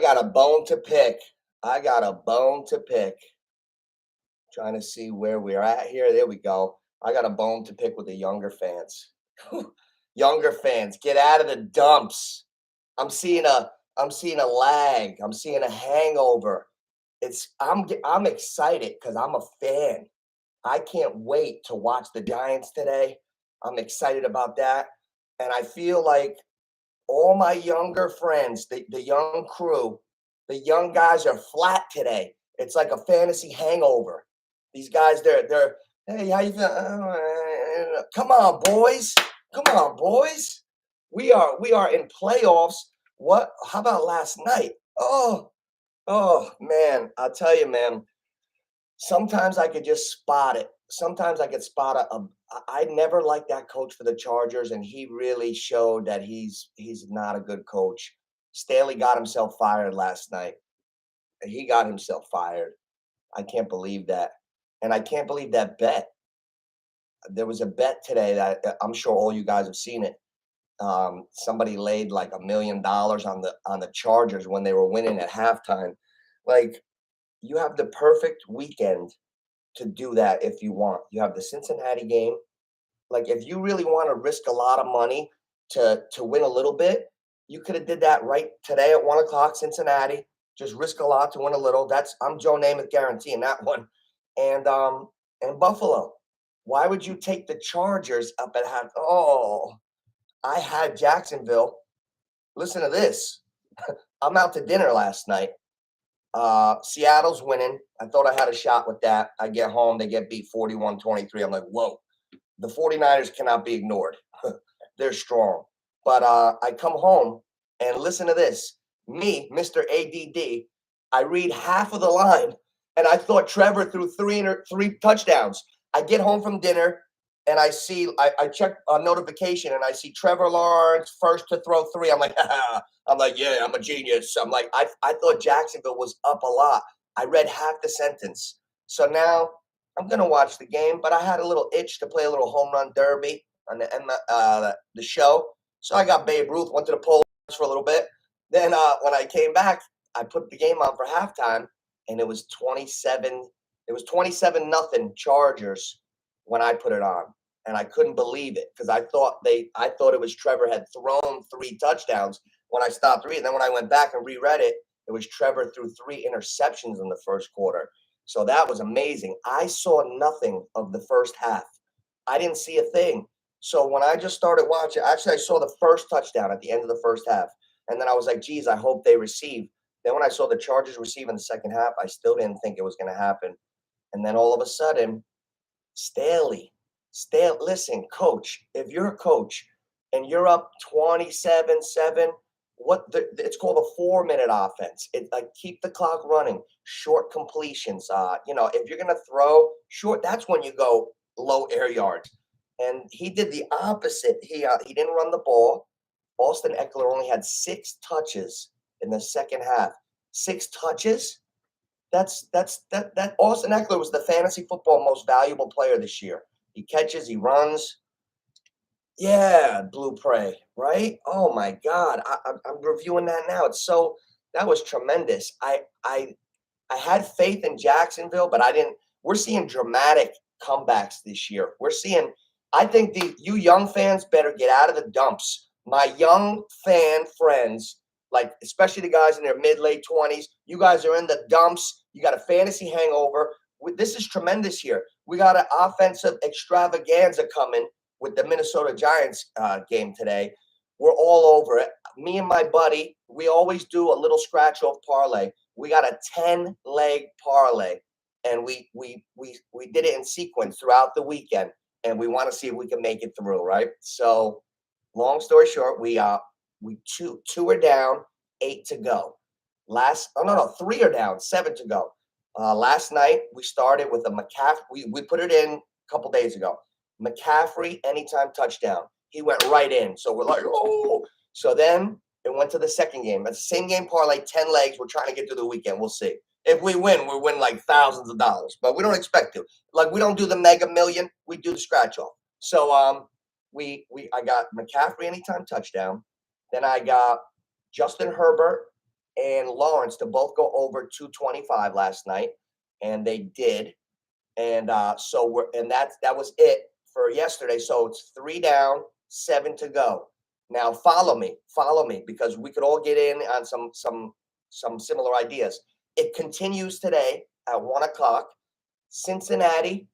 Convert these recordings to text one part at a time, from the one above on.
got a bone to pick. I got a bone to pick. Trying to see where we're at here. There we go. I got a bone to pick with the younger fans. Younger fans, get out of the dumps. I'm seeing a lag. I'm seeing a hangover. I'm excited because I'm a fan. I can't wait to watch the Giants today. I'm excited about that. And I feel like all my younger friends, the young crew, the young guys are flat today. It's like a fantasy hangover. These guys, they're hey, how you feel? Come on, boys. Come on, boys. We are in playoffs. What? How about last night? Oh man, I'll tell you, man. Sometimes I could just spot it. Sometimes I could spot I never liked that coach for the Chargers, and he really showed that he's not a good coach. Staley got himself fired last night. He got himself fired. I can't believe that. And I can't believe that bet. There was a bet today that I'm sure all you guys have seen it. Somebody laid like $1 million on the Chargers when they were winning at halftime. Like, you have the perfect weekend to do that if you want. You have the Cincinnati game. Like, if you really want to risk a lot of money to win a little bit, you could have did that right today at 1:00, Cincinnati. Just risk a lot to win a little. I'm Joe Namath guaranteeing that one. And Buffalo. Why would you take the Chargers up at half? Oh, I had Jacksonville. Listen to this. I'm out to dinner last night. Seattle's winning. I thought I had a shot with that. I get home, they get beat 41-23. I'm like, whoa, the 49ers cannot be ignored. They're strong. But I come home and listen to this. Me, Mr. ADD, I read half of the line, and I thought Trevor threw three touchdowns. I get home from dinner, and I check a notification, and I see Trevor Lawrence first to throw 3. I'm like, yeah, I'm a genius. I'm like, I thought Jacksonville was up a lot. I read half the sentence. So now I'm going to watch the game, but I had a little itch to play a little home run derby on the show. So I got Babe Ruth, went to the polls for a little bit. Then when I came back, I put the game on for halftime, and it was 27. It was 27-0 Chargers when I put it on. And I couldn't believe it because I thought it was Trevor had thrown 3 touchdowns when I stopped reading. Then when I went back and reread it, it was Trevor threw 3 interceptions in the first quarter. So that was amazing. I saw nothing of the first half. I didn't see a thing. So when I just started watching, actually I saw the first touchdown at the end of the first half. And then I was like, geez, I hope they receive. Then when I saw the Chargers receive in the second half, I still didn't think it was going to happen. And then all of a sudden, Staley, listen, coach, if you're a coach and you're up 27-7, it's called a 4-minute offense. It like keep the clock running, short completions. If you're gonna throw short, that's when you go low air yards. And he did the opposite. He didn't run the ball. Austin Eckler only had 6 touches in the second half. 6 touches. That Austin Eckler was the fantasy football most valuable player this year. He catches, he runs. Yeah, Blue Prey, right? Oh my God, I'm reviewing that now. That was tremendous. I had faith in Jacksonville, but I didn't. We're seeing dramatic comebacks this year. I think you young fans better get out of the dumps. My young fan friends, like especially the guys in their mid-late 20s, you guys are in the dumps. You got a fantasy hangover. This is tremendous here. We got an offensive extravaganza coming with the Minnesota Giants game today. We're all over it. Me and my buddy, we always do a little scratch-off parlay. We got a 10-leg parlay, and we did it in sequence throughout the weekend, and we want to see if we can make it through, right? So, long story short, two are down, 8 to go. 3 are down, 7 to go. Last night we started with a McCaffrey. We put it in a couple days ago. McCaffrey anytime touchdown. He went right in. So we're like, oh. So then it went to the second game. That's the same game parlay, 10 legs. We're trying to get through the weekend. We'll see. If we win, we win like thousands of dollars, but we don't expect to. Like we don't do the mega million. We do the scratch off. So I got McCaffrey anytime touchdown. Then I got Justin Herbert and Lawrence to both go over 225 last night, and they did. And that was it for yesterday. So it's 3 down, 7 to go. Now follow me, because we could all get in on some similar ideas. It continues today at 1 o'clock. Cincinnati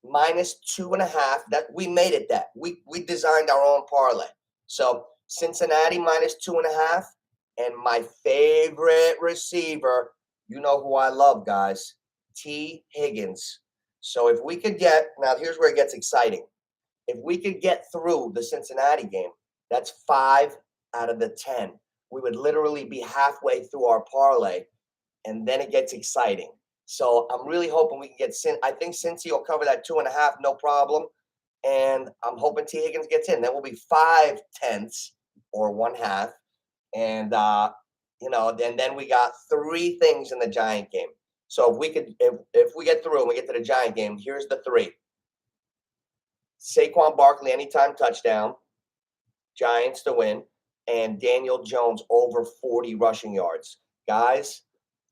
-2.5. That we made it. That we designed our own parlay. So Cincinnati -2.5, and my favorite receiver. You know who I love, guys. T. Higgins. So if we could get, now here's where it gets exciting. If we could get through the Cincinnati game, that's 5 out of the 10. We would literally be halfway through our parlay, and then it gets exciting. So I'm really hoping we can get I think Cincy will cover that 2.5, no problem. And I'm hoping T. Higgins gets in. Then we'll be 5/10 or 1/2. And then we got 3 things in the Giant game. So if we get through and we get to the Giant game, here's the 3. Saquon Barkley anytime touchdown, Giants to win, and Daniel Jones over 40 rushing yards. Guys,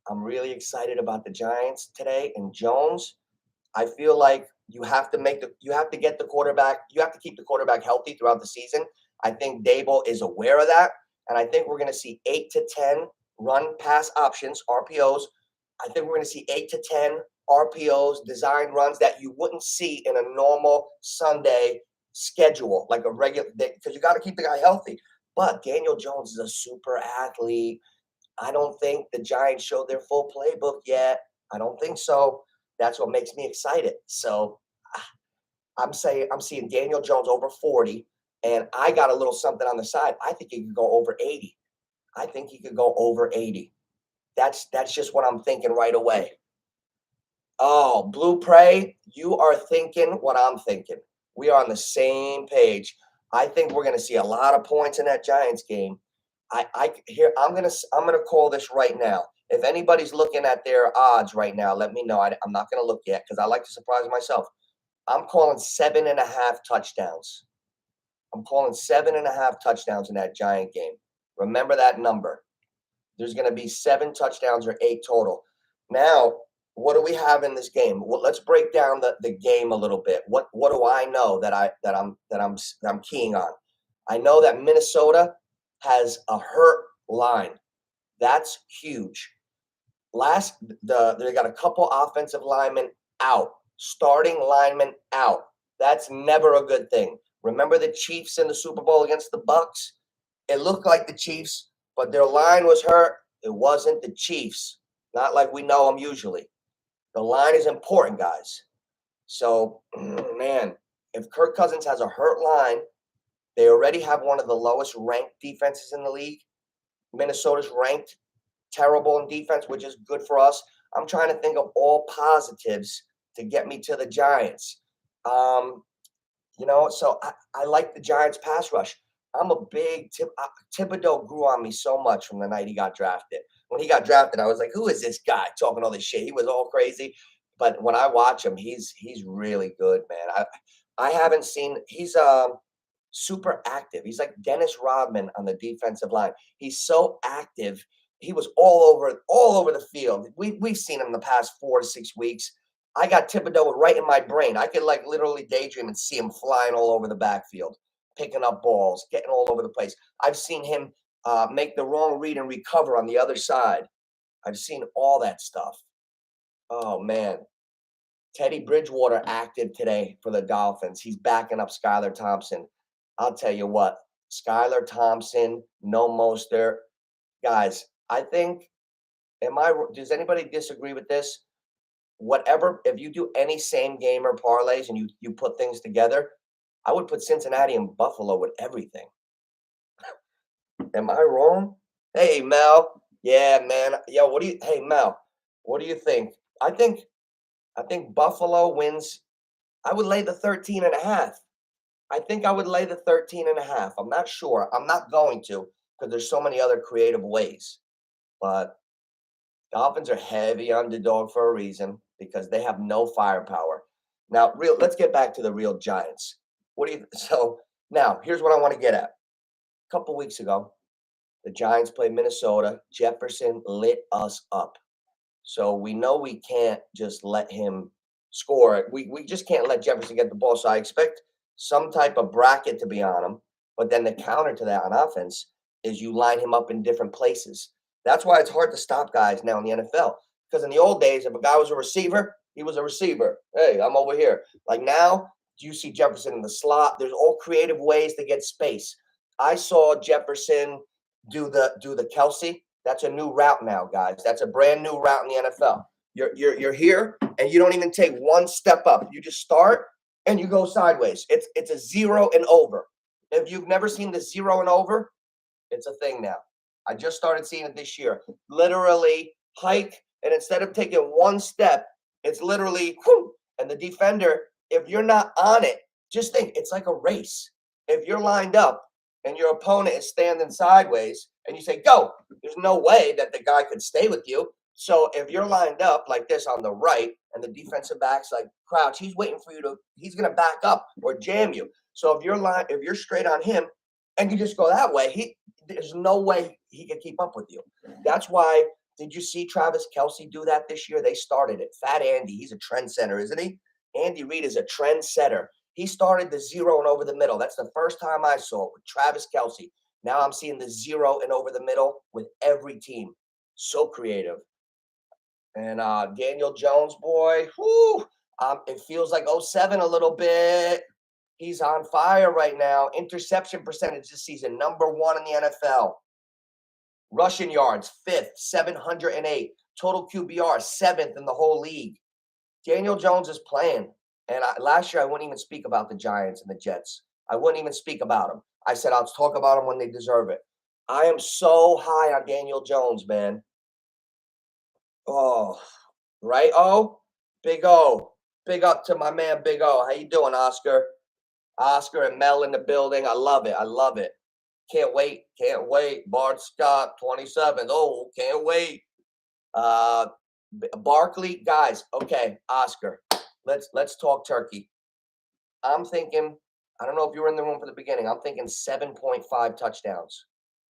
I'm really excited about the Giants today, and Jones. I feel like you have to get the quarterback, you have to keep the quarterback healthy throughout the season. I think Dable is aware of that, and I think we're going to see 8 to 10 run pass options, RPOs. I think we're going to see 8 to 10 RPOs, design runs that you wouldn't see in a normal Sunday schedule, like a regular, because you got to keep the guy healthy. But Daniel Jones is a super athlete. I don't think the Giants showed their full playbook yet. I don't think so. That's what makes me excited. So I'm seeing Daniel Jones over 40, and I got a little something on the side. I think he could go over 80. I think he could go over 80. That's just what I'm thinking right away. Oh, Blue Prey, you are thinking what I'm thinking. We are on the same page. I think we're going to see a lot of points in that Giants game. I'm gonna call this right now. If anybody's looking at their odds right now, let me know. I'm not gonna look yet because I like to surprise myself. I'm calling 7.5 touchdowns. I'm calling 7.5 touchdowns in that Giant game. Remember that number. There's gonna be 7 touchdowns or 8 total. Now, what do we have in this game? Well, let's break down the game a little bit. What do I know that I'm keying on? I know that Minnesota has a hurt line. That's huge. They got a couple offensive linemen out, starting linemen out. That's never a good thing. Remember the Chiefs in the Super Bowl against the Bucks? It looked like the Chiefs, but their line was hurt. It wasn't the Chiefs. Not like we know them usually. The line is important, guys. So, man, if Kirk Cousins has a hurt line, they already have one of the lowest ranked defenses in the league. Minnesota's ranked terrible in defense, which is good for us. I'm trying to think of all positives to get me to the Giants. So I like the Giants pass rush. I'm a big Thibodeau grew on me so much from the night he got drafted. When he got drafted, I was like, who is this guy talking all this shit? He was all crazy. But when I watch him, he's really good, man. I haven't seen he's super active. He's like Dennis Rodman on the defensive line. He's so active. He was all over the field. We've seen him the past 4 to 6 weeks. I got Thibodeau right in my brain. I could like literally daydream and see him flying all over the backfield, picking up balls, getting all over the place. I've seen him make the wrong read and recover on the other side. I've seen all that stuff. Oh, man. Teddy Bridgewater active today for the Dolphins. He's backing up Skylar Thompson. I'll tell you what, Skylar Thompson, no Mostert. Guys, I think, does anybody disagree with this? If you do any same gamer parlays and you put things together, I would put Cincinnati and Buffalo with everything. Am I wrong? Hey, Mel. Yeah, man. Yo, hey, Mel, what do you think? I think Buffalo wins. I would lay the 13.5. I think I would lay the 13.5. I'm not sure. I'm not going to because there's so many other creative ways. But Dolphins are heavy underdog for a reason because they have no firepower. Now, let's get back to the real Giants. So now here's what I want to get at. A couple weeks ago, The Giants play Minnesota. Jefferson lit us up. So we know we can't just let him score. We just can't let Jefferson get the ball. So I expect some type of bracket to be on him. But then the counter to that on offense is you line him up in different places. That's why it's hard to stop guys now in the NFL. Because in the old days, if a guy was a receiver, he was a receiver. Hey, I'm over here. Like now, you see Jefferson in the slot. There's all creative ways to get space. I saw Jefferson do the Kelsey. That's a new route now, guys. That's a brand new route in the NFL. You're here and you don't even take one step up. You just start and you go sideways. It's a 0 and over. If you've never seen the 0 and over, it's a thing now. I just started seeing it this year. Literally hike, and instead of taking one step, it's literally whoo, and the defender, if you're not on it, just think it's like a race. If you're lined up and your opponent is standing sideways and you say, go, there's no way that the guy could stay with you. So if you're lined up like this on the right and the defensive back's like crouch, he's waiting for you to, he's going to back up or jam you. So if you're straight on him and you just go that way, there's no way he can keep up with you. That's why, did you see Travis Kelce do that this year? They started it. Fat Andy, he's a trendsetter, isn't he? Andy Reid is a trendsetter. He started the 0 and over the middle. That's the first time I saw it with Travis Kelce. Now I'm seeing the 0 and over the middle with every team. So creative. And Daniel Jones, boy, whoo, it feels like 07 a little bit. He's on fire right now. Interception percentage this season, number 1 in the NFL. Rushing yards, 5th, 708. Total QBR, 7th in the whole league. Daniel Jones is playing. And last year, I wouldn't even speak about the Giants and the Jets. I wouldn't even speak about them. I said I'll talk about them when they deserve it. I am so high on Daniel Jones, man. Oh, right, O? Big O. Big up to my man, Big O. How you doing, Oscar? Oscar and Mel in the building. I love it. I love it. Can't wait. Can't wait. Bart Scott, 27th. Oh, can't wait. Barkley, guys. Okay, Oscar. Let's talk turkey. I'm thinking, I don't know if you were in the room for the beginning. I'm thinking 7.5 touchdowns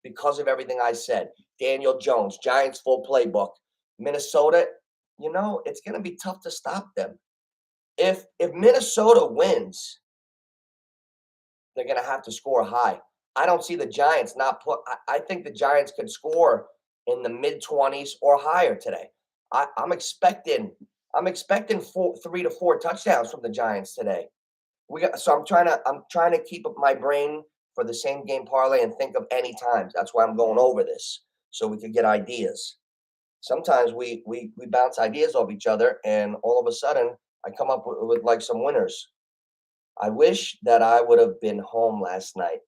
because of everything I said. Daniel Jones, Giants full playbook. Minnesota, it's going to be tough to stop them. If Minnesota wins, they're going to have to score high. I don't see the Giants I think the Giants could score in the mid-20s or higher today. I'm expecting 3 to 4 touchdowns from the Giants today. I'm trying to keep up my brain for the same game parlay and think of any times. That's why I'm going over this so we can get ideas. Sometimes we bounce ideas off each other, and all of a sudden I come up with like some winners. I wish that I would have been home last night.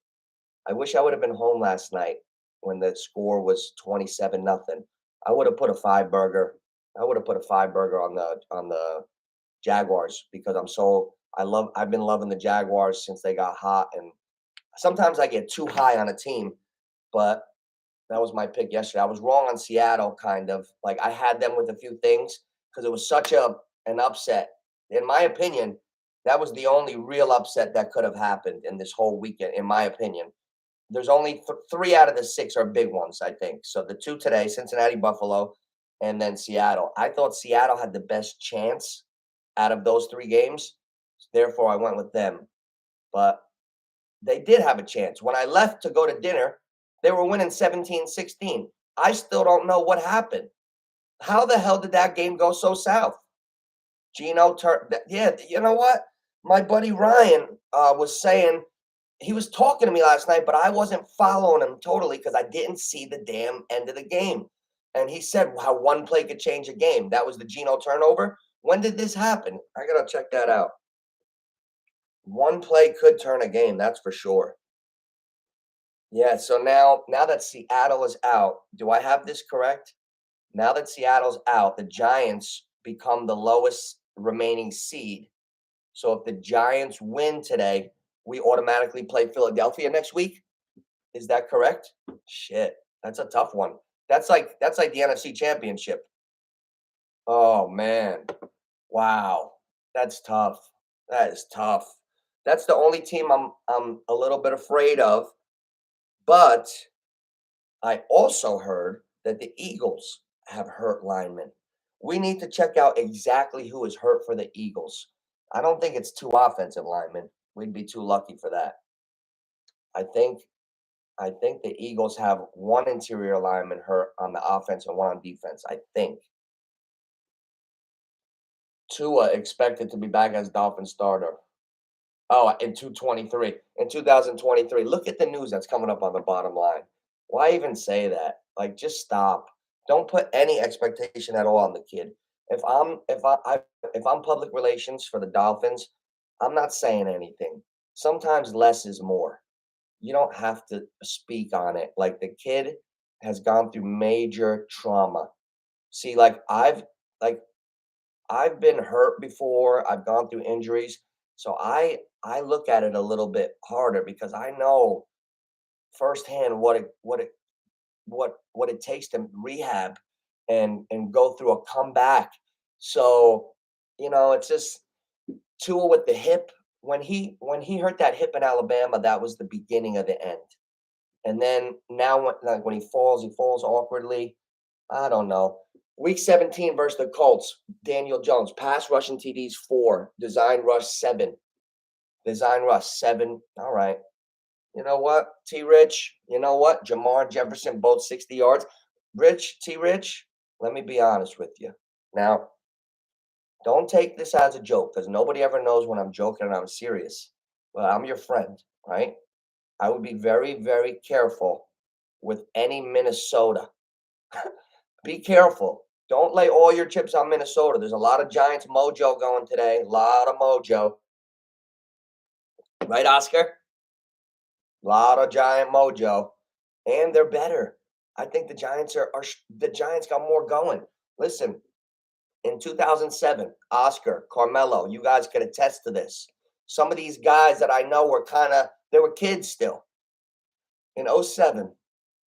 I wish I would have been home last night when the score was 27-0. I would have put a 5-burger. I would have put a 5-burger on the Jaguars because I've been loving the Jaguars since they got hot, and sometimes I get too high on a team, but that was my pick yesterday. I was wrong on Seattle, kind of. Like I had them with a few things because it was such an upset. In my opinion, that was the only real upset that could have happened in this whole weekend, in my opinion. There's only 3 out of the 6 are big ones, I think. So the 2 today, Cincinnati, Buffalo, and then Seattle. I thought Seattle had the best chance out of those 3 games. Therefore, I went with them. But they did have a chance. When I left to go to dinner, they were winning 17-16. I still don't know what happened. How the hell did that game go so south? Yeah, you know what? My buddy Ryan was saying, he was talking to me last night, but I wasn't following him totally because I didn't see the damn end of the game. And he said how one play could change a game. That was the Geno turnover. When did this happen? I got to check that out. One play could turn a game, that's for sure. Yeah, so now that Seattle is out, do I have this correct? Now that Seattle's out, the Giants become the lowest remaining seed. So if the Giants win today, we automatically play Philadelphia next week. Is that correct? Shit, that's a tough one. That's like the NFC Championship. Oh man, wow, that's tough. That is tough. That's the only team I'm a little bit afraid of. But I also heard that the Eagles have hurt linemen. We need to check out exactly who is hurt for the Eagles. I don't think it's 2 offensive linemen. We'd be too lucky for that. I think I think the Eagles have 1 interior lineman hurt on the offense and 1 on defense, I think. Tua expected to be back as Dolphin starter. Oh, in 223. In 2023. Look at the news that's coming up on the bottom line. Why even say that? Like, just stop. Don't put any expectation at all on the kid. If I'm public relations for the Dolphins, I'm not saying anything. Sometimes less is more. You don't have to speak on it. Like, the kid has gone through major trauma. See, like I've been hurt before. I've gone through injuries. So I look at it a little bit harder because I know firsthand what it takes to rehab and go through a comeback. So, it's just Tua with the hip. When he hurt that hip in Alabama, that was the beginning of the end. And then now when he falls awkwardly. I don't know. Week 17 versus the Colts. Daniel Jones, pass rushing TDs 4, design rush 7. Design rush 7. All right. You know what, T Rich? You know what? Jamar Jefferson, both 60 yards. T Rich, let me be honest with you. Now, don't take this as a joke because nobody ever knows when I'm joking and I'm serious. But I'm your friend, right? I would be very, very careful with any Minnesota. Be careful. Don't lay all your chips on Minnesota. There's a lot of Giants mojo going today. A lot of mojo. Right, Oscar? A lot of Giant mojo. And they're better. I think the Giants the Giants got more going. Listen, in 2007, Oscar, Carmelo, you guys could attest to this. Some of these guys that I know they were kids still. In 07,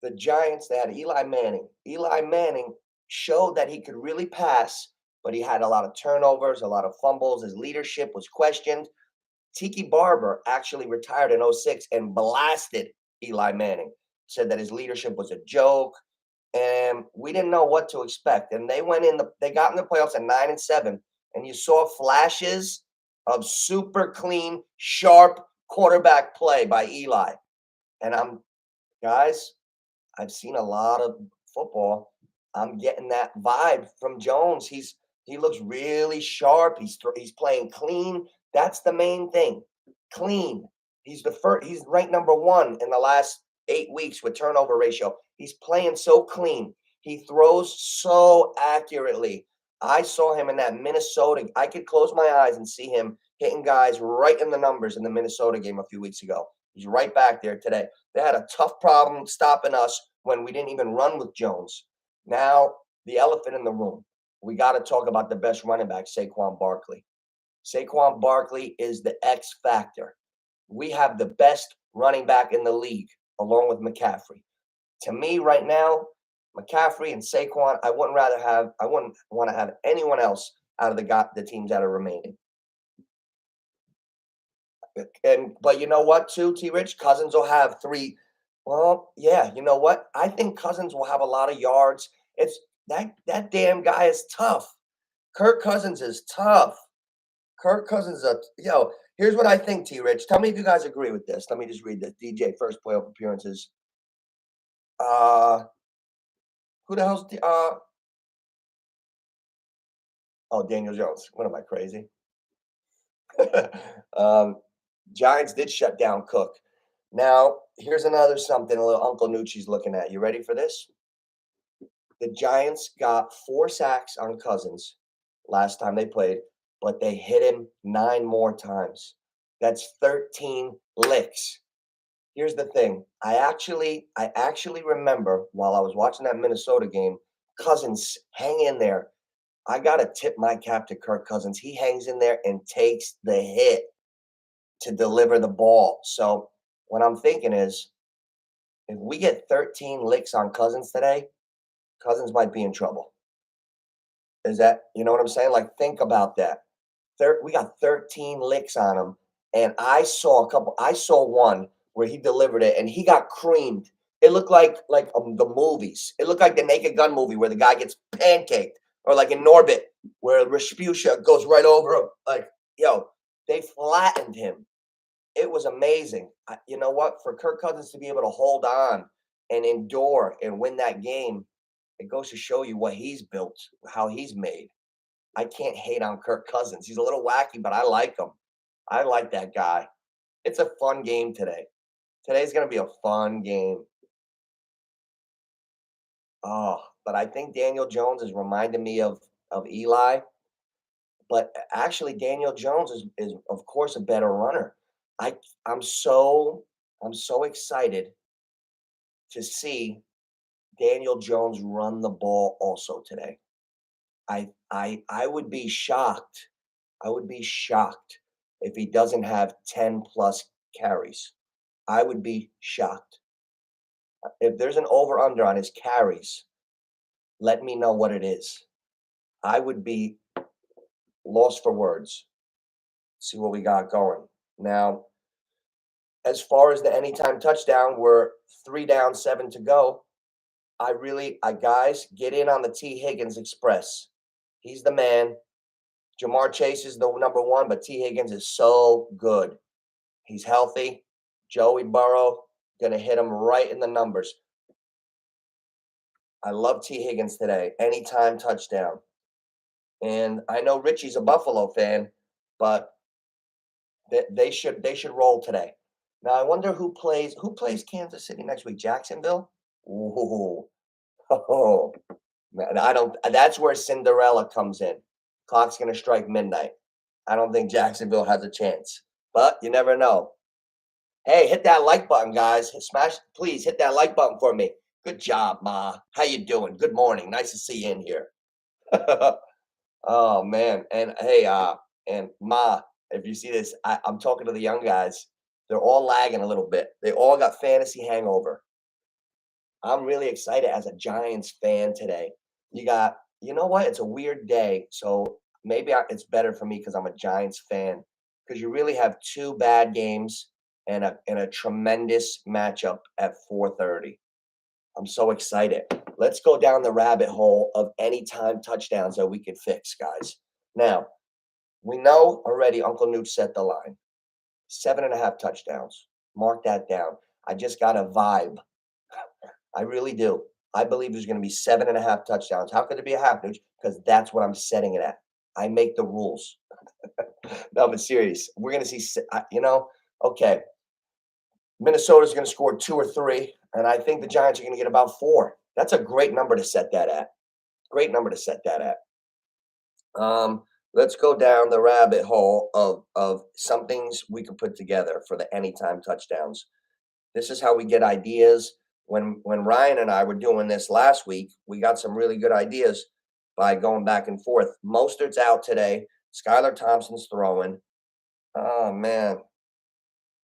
the Giants, they had Eli Manning. Eli Manning showed that he could really pass, but he had a lot of turnovers, a lot of fumbles. His leadership was questioned. Tiki Barber actually retired in 06 and blasted Eli Manning, said that his leadership was a joke, and we didn't know what to expect. And they got in the playoffs at 9-7, and you saw flashes of super clean, sharp quarterback play by Eli. And guys, I've seen a lot of football. I'm getting that vibe from Jones. He looks really sharp. He's playing clean. That's the main thing. Clean. He's ranked number 1 in the last 8 weeks with turnover ratio. He's playing so clean. He throws so accurately. I saw him in that Minnesota. I could close my eyes and see him hitting guys right in the numbers in the Minnesota game a few weeks ago. He's right back there today. They had a tough problem stopping us when we didn't even run with Jones. Now, the elephant in the room. We got to talk about the best running back, Saquon Barkley. Saquon Barkley is the X factor. We have the best running back in the league, along with McCaffrey. To me, right now, McCaffrey and Saquon, I wouldn't want to have anyone else out of the teams that are remaining. But you know what, too, T Rich? Cousins will have 3. Well, yeah, you know what? I think Cousins will have a lot of yards. It's that damn guy is tough. Kirk Cousins is tough. Kirk Cousins here's what I think, T Rich. Tell me if you guys agree with this. Let me just read this. DJ first playoff appearances. Who the hell's Daniel Jones. What am I, crazy? Giants did shut down Cook. Now, here's another something a little Uncle Nucci's looking at. You ready for this? The Giants got 4 sacks on Cousins last time they played, but they hit him 9 more times. That's 13 licks. Here's the thing. I actually remember while I was watching that Minnesota game, Cousins hang in there. I got to tip my cap to Kirk Cousins. He hangs in there and takes the hit to deliver the ball. So what I'm thinking is, if we get 13 licks on Cousins today, Cousins might be in trouble. Is that, you know what I'm saying? Like, think about that. We got 13 licks on him, and I saw one where he delivered it, and he got creamed. It looked like the movies. It looked like the Naked Gun movie where the guy gets pancaked, or like in Norbit where Respucia goes right over him. Like, yo, they flattened him. It was amazing. You know what? For Kirk Cousins to be able to hold on and endure and win that game, it goes to show you what he's built, how he's made. I can't hate on Kirk Cousins. He's a little wacky, but I like him. I like that guy. It's a fun game today. Today's going to be a fun game. Oh, but I think Daniel Jones is reminding me of Eli. But actually, Daniel Jones is of course a better runner. I I'm so I'm so excited to see Daniel Jones run the ball also today. I would be shocked. I would be shocked if he doesn't have 10 plus carries. I would be shocked. If there's an over under on his carries, let me know what it is. I would be lost for words. See what we got going. Now, as far as the anytime touchdown, we're 3 down, 7 to go. Guys, get in on the T. Higgins Express. He's the man. Jamar Chase is the number one, but T. Higgins is so good. He's healthy. Joey Burrow gonna hit him right in the numbers. I love T. Higgins today. Anytime touchdown. And I know Richie's a Buffalo fan, but they should roll today. Now I wonder who plays Kansas City next week. Jacksonville? Ooh. Oh, man, I don't. That's where Cinderella comes in. Clock's gonna strike midnight. I don't think Jacksonville has a chance, but you never know. Hey, hit that like button, guys. Smash, please hit that like button for me. Good job, Ma. How you doing? Good morning. Nice to see you in here. Oh man, and hey, and Ma, if you see this, I'm talking to the young guys. They're all lagging a little bit. They all got fantasy hangover. I'm really excited as a Giants fan today. You know what? It's a weird day, so maybe it's better for me because I'm a Giants fan. Because you really have two bad games and a tremendous matchup at 4:30. I'm so excited. Let's go down the rabbit hole of anytime touchdowns that we could fix, guys. Now, we know already Uncle Nooch set the line. 7.5 touchdowns. Mark that down. I just got a vibe. I really do. I believe there's going to be 7.5 touchdowns. How could it be a half, Nooch? Because that's what I'm setting it at. I make the rules. No, but serious. We're going to see, okay. Minnesota's going to score 2 or 3, and I think the Giants are going to get about 4. That's a great number to set that at. Great number to set that at. Let's go down the rabbit hole of some things we can put together for the anytime touchdowns. This is how we get ideas. When Ryan and I were doing this last week, we got some really good ideas by going back and forth. Mostert's out today. Skylar Thompson's throwing. Oh man,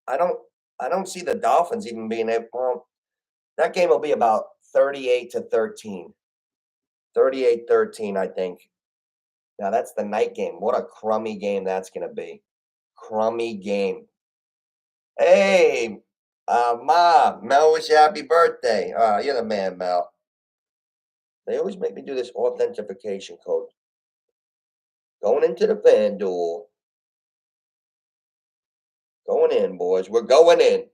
I don't see the Dolphins even being able. Well, that game will be about 38-13. 38-13, I think. Now that's the night game. What a crummy game that's going to be. Crummy game. Hey, Ma, Mel, wish you happy birthday. You're the man, Mel. They always make me do this authentication code. Going into the FanDuel. Going in, boys. We're going in.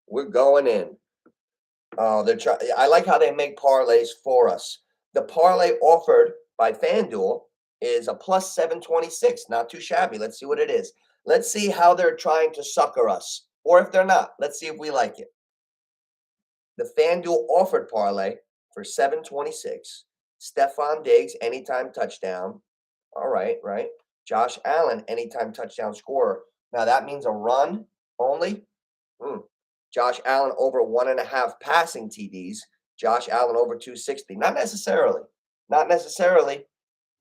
We're going in. Oh, I like how they make parlays for us. The parlay offered by FanDuel is a plus 726. Not too shabby. Let's see what it is. Let's see how they're trying to sucker us. Or if they're not, let's see if we like it. The FanDuel offered parlay for 726. Stephon Diggs, anytime touchdown. All right, right. Josh Allen, anytime touchdown scorer. Now that means a run only. Josh Allen over 1.5 passing TDs. Josh Allen over 260. Not necessarily. Not necessarily.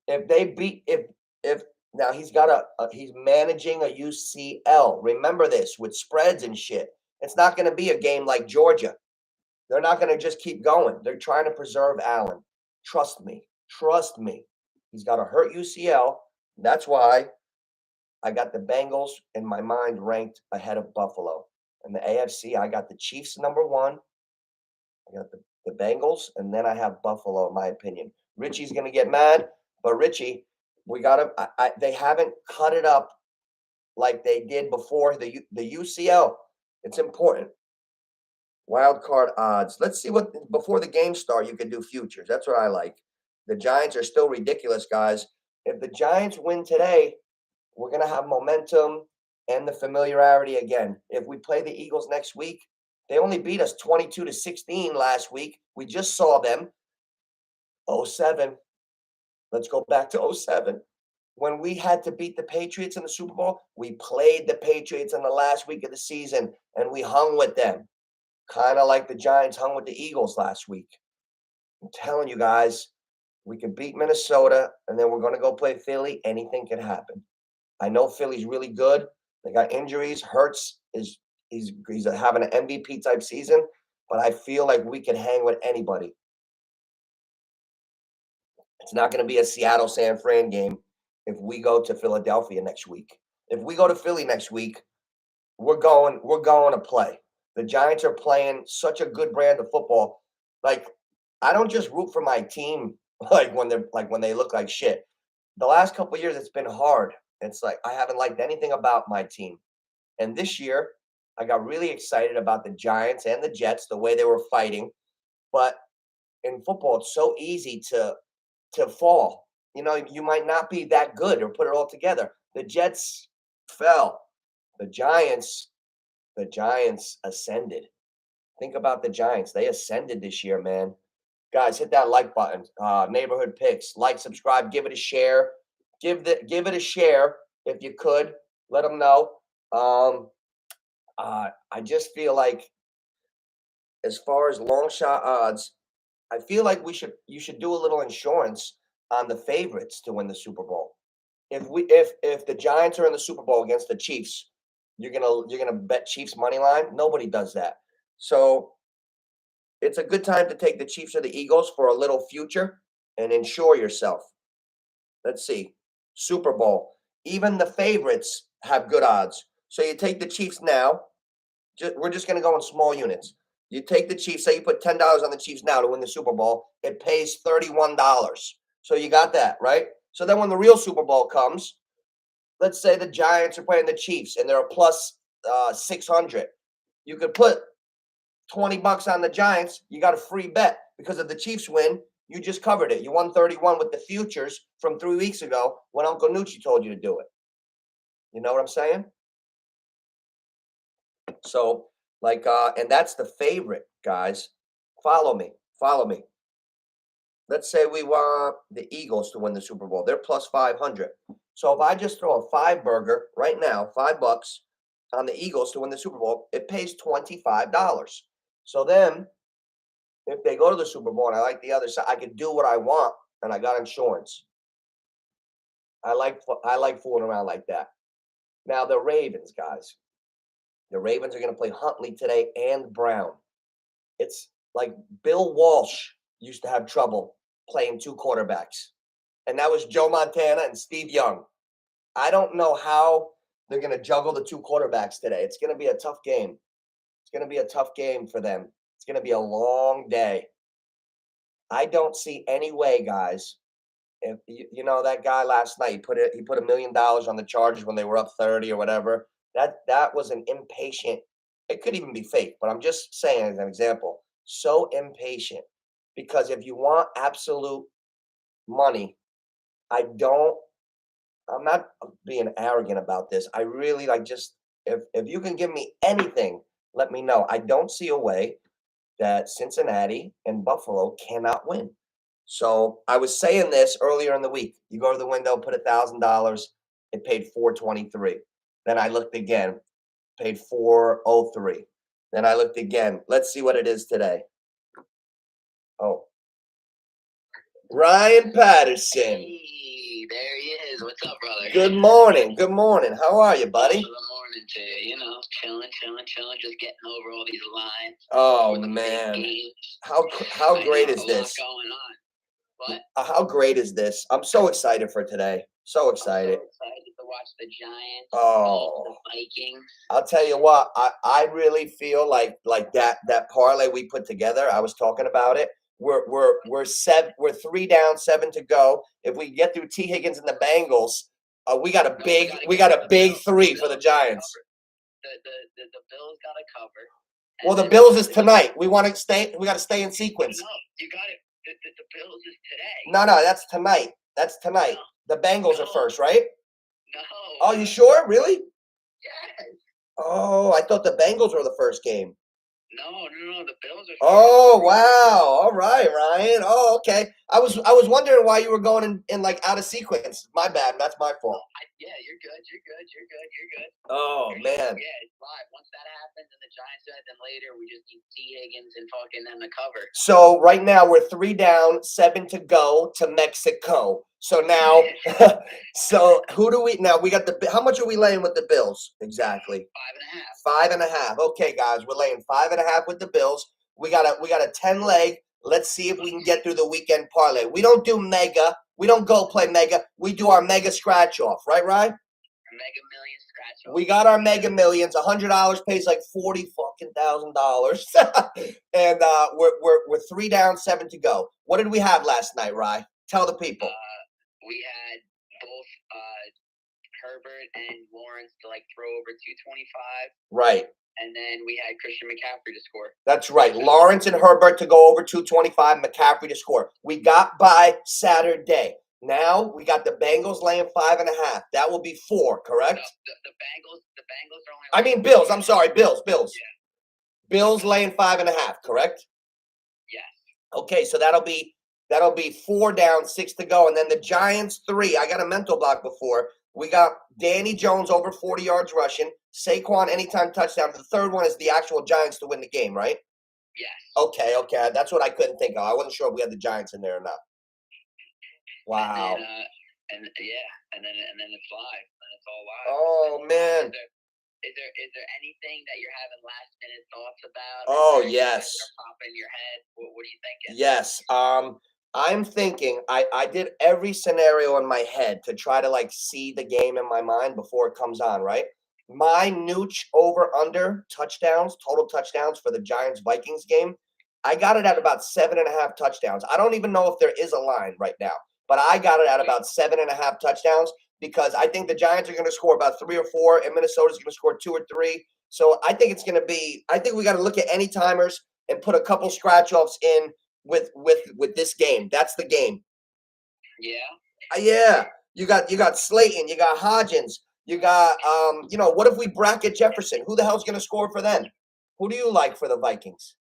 If they beat, if now he's managing a UCL. Remember this with spreads and shit. It's not going to be a game like Georgia. They're not going to just keep going. They're trying to preserve Allen. Trust me. Trust me. He's got a hurt UCL. That's why I got the Bengals in my mind ranked ahead of Buffalo. In the AFC, I got the Chiefs number 1. I got the Bengals, and then I have Buffalo, in my opinion. Richie's going to get mad, but Richie, we got to they haven't cut it up like they did before the UCL. It's important. Wild card odds. Let's see what before the game start you can do futures. That's what I like. The Giants are still ridiculous, guys. If the Giants win today, we're going to have momentum and the familiarity again. If we play the Eagles next week, they only beat us 22-16 last week. We just saw them. 07. Let's go back to 07. When we had to beat the Patriots in the Super Bowl, we played the Patriots in the last week of the season, and we hung with them. Kind of like the Giants hung with the Eagles last week. I'm telling you guys, we could beat Minnesota, and then we're going to go play Philly. Anything can happen. I know Philly's really good. They got injuries. Hurts he's having an MVP type season, but I feel like we can hang with anybody. It's not going to be a Seattle-San Fran game if we go to Philadelphia next week. If we go to Philly next week, we're going to play. The Giants are playing such a good brand of football. Like, I don't just root for my team when they look like shit. The last couple of years, it's been hard. It's like I haven't liked anything about my team. And this year, I got really excited about the Giants and the Jets, the way they were fighting. But in football, it's so easy to fall. You know, you might not be that good or put it all together. The Jets fell. The Giants ascended. Think about the Giants. They ascended this year, man. Guys, hit that like button. Neighborhood picks. Like, subscribe, give it a share. Give it a share if you could. Let them know. I just feel like, as far as long shot odds, I feel like you should do a little insurance on the favorites to win the Super Bowl. If the Giants are in the Super Bowl against the Chiefs, you're gonna bet Chiefs money line. Nobody does that. So it's a good time to take the Chiefs or the Eagles for a little future and insure yourself. Let's see. Super Bowl. Even the favorites have good odds. So you take the Chiefs now. We're just going to go in small units. You take the Chiefs. Say you put $10 on the Chiefs now to win the Super Bowl. It pays $31. So you got that, right? So then when the real Super Bowl comes, let's say the Giants are playing the Chiefs and they're a plus 600. You could put $20 on the Giants. You got a free bet because if the Chiefs win, you just covered it. You won 31 with the futures from 3 weeks ago when Uncle NOOCH told you to do it. You know what I'm saying? So, and that's the favorite, guys. Follow me. Let's say we want the Eagles to win the Super Bowl. They're plus 500. So if I just throw a 5 burger right now, $5 on the Eagles to win the Super Bowl, it pays $25. So then, if they go to the Super Bowl and I like the other side, I can do what I want, and I got insurance. I like fooling around like that. Now the Ravens, guys. The Ravens are going to play Huntley today and Brown. It's like Bill Walsh used to have trouble playing 2 quarterbacks, and that was Joe Montana and Steve Young. I don't know how they're going to juggle the 2 quarterbacks today. It's going to be a tough game. It's going to be a tough game for them. It's going to be a long day. I don't see any way, guys. If you know that guy last night, he put $1 million on the Chargers when they were up 30 or whatever. That was an impatient. It could even be fake, but I'm just saying as an example. So impatient, because if you want absolute money, I'm not being arrogant about this. I really if you can give me anything, let me know. I don't see a way that Cincinnati and Buffalo cannot win. So I was saying this earlier in the week. You go to the window, put $1,000. It paid $423. Then I looked again, paid $403. Then I looked again. Let's see what it is today. Oh, Ryan Patterson. Hey, there he is. What's up, brother? Good morning. Good morning. How are you, buddy? Good morning to you. You know, chilling, just getting over all these lines. Oh man, how great is this? Going on. What? How great is this? I'm so excited for today. So excited. The watch the Giants. Oh, the Vikings. I'll tell you what. I really feel like that parlay we put together. I was talking about it. We're 3 down, 7 to go. If we get through T. Higgins and the Bengals, we got a big 3 for the Giants. The Bills got to cover. Well, the Bills is tonight. We got to stay in sequence. No, you got it. The Bills is today. No, that's tonight. That's tonight. No. The Bengals are first, right? No. Oh, you sure? Really? Yes. Oh, I thought the Bengals were the first game. No, the Bills are. Oh, wow. All right, Ryan. Oh, okay. I was wondering why you were going in like out of sequence. My bad. That's my fault. Yeah, you're good. Oh, man. Yeah, it's live. Once that happens and the Giants do it, then later we just need T. Higgins and fucking them to cover. So right now we're 3 down, 7 to go to Mexico. So now, so who do we now? We got how much are we laying with the Bills exactly? 5.5. 5.5. Okay, guys, we're laying 5.5 with the Bills. We got a 10 leg. Let's see if we can get through the weekend parlay. We don't do mega. We don't go play mega. We do our mega scratch off, right, Ryan? Mega Millions scratch off. We got our Mega Millions. $100 pays like $40,000, and we're 3 down, 7 to go. What did we have last night, Rye? Tell the people. We had both Herbert and Lawrence to like throw over 225. Right. And then we had Christian McCaffrey to score. That's right. Lawrence and Herbert to go over 225. McCaffrey to score. We got by Saturday. Now we got the Bengals laying 5.5. That will be 4, correct? No, the Bengals are only. I mean Bills. I'm sorry, Bills. Yeah. Bills laying 5.5, correct? Yes. Okay, so that'll be 4 down, 6 to go, and then the Giants 3. I got a mental block before. We got Danny Jones over 40 yards rushing. Saquon anytime touchdown. The third one is the actual Giants to win the game, right? Yes. Okay. That's what I couldn't think of. I wasn't sure if we had the Giants in there or not. Wow. And then it's live. And it's all live. Oh, man. Is there anything that you're having last minute thoughts about? Oh, yes. Popping in your head. What are you thinking? Yes. I'm thinking I did every scenario in my head to try to like see the game in my mind before it comes on, right? My NOOCH over under touchdowns, total touchdowns for the Giants Vikings game, I got it at about 7.5 touchdowns. I don't even know if there is a line right now, but I got it at about 7.5 touchdowns because I think the Giants are going to score about 3 or 4 and Minnesota's going to score 2 or 3. So I think we got to look at any timers and put a couple scratch offs in with this game. That's the game. Yeah. Yeah. You got Slayton, you got Hodgins, you got what if we bracket Jefferson? Who the hell's gonna score for them? Who do you like for the Vikings?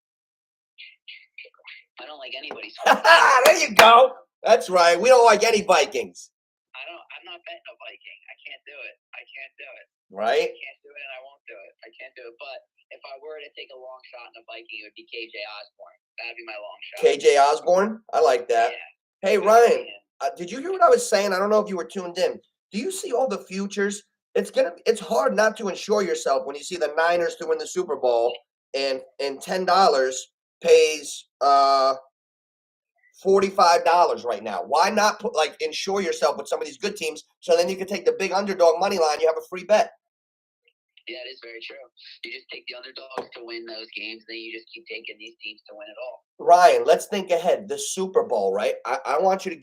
I don't like anybody. There you go. That's right. We don't like any Vikings. I'm not betting a Viking. I can't do it. Right? I can't do it and I won't do it. I can't do it. But if I were to take a long shot in a Viking, it would be KJ Osborne. That'd be my long shot. KJ Osborne? I like that. Yeah. Hey, Ryan, did you hear what I was saying? I don't know if you were tuned in. Do you see all the futures? It's hard not to insure yourself when you see the Niners to win the Super Bowl and $10 pays $45 right now. Why not insure yourself with some of these good teams so then you can take the big underdog money line, you have a free bet. Yeah, it is very true. You just take the underdogs to win those games, then you just keep taking these teams to win it all. Ryan, let's think ahead. The Super Bowl, right? I want you to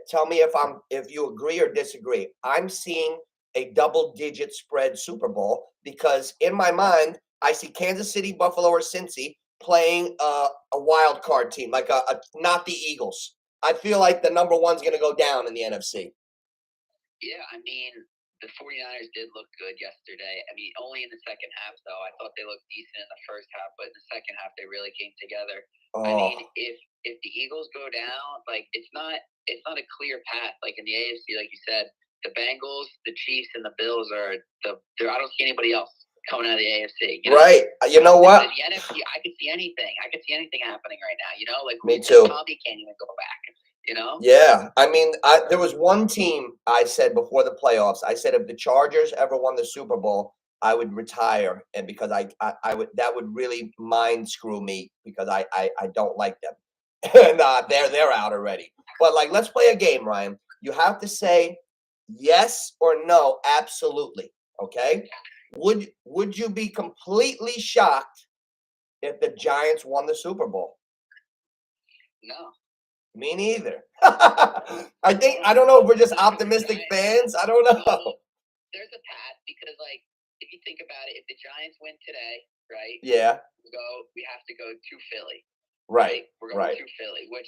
tell me if you agree or disagree. I'm seeing a double-digit spread Super Bowl because in my mind, I see Kansas City, Buffalo, or Cincy playing a wild card team, like not the Eagles. I feel like the number one's going to go down in the NFC. Yeah, I mean, the 49ers did look good yesterday. I mean, only in the second half, though. I thought they looked decent in the first half, but in the second half, they really came together. I mean, if the Eagles go down, it's not a clear path. Like in the AFC, like you said, the Bengals, the Chiefs, and the Bills I don't see anybody else coming out of the AFC. Right. You know what? The NFC, I could see anything. I could see anything happening right now. Me too. Tommy can't even go back. Yeah. I mean, there was one team I said before the playoffs. I said if the Chargers ever won the Super Bowl, I would retire, and because that would really mind screw me because I don't like them, and they're out already. But let's play a game, Ryan. You have to say Yes or no? Absolutely. Okay. Would you be completely shocked if the Giants won the Super Bowl? No. Me neither. I don't know if we're just optimistic fans. I don't know. Well, there's a path because, like, if you think about it, if the Giants win today, right? Yeah. We have to go to Philly. Right. We're going to Philly, which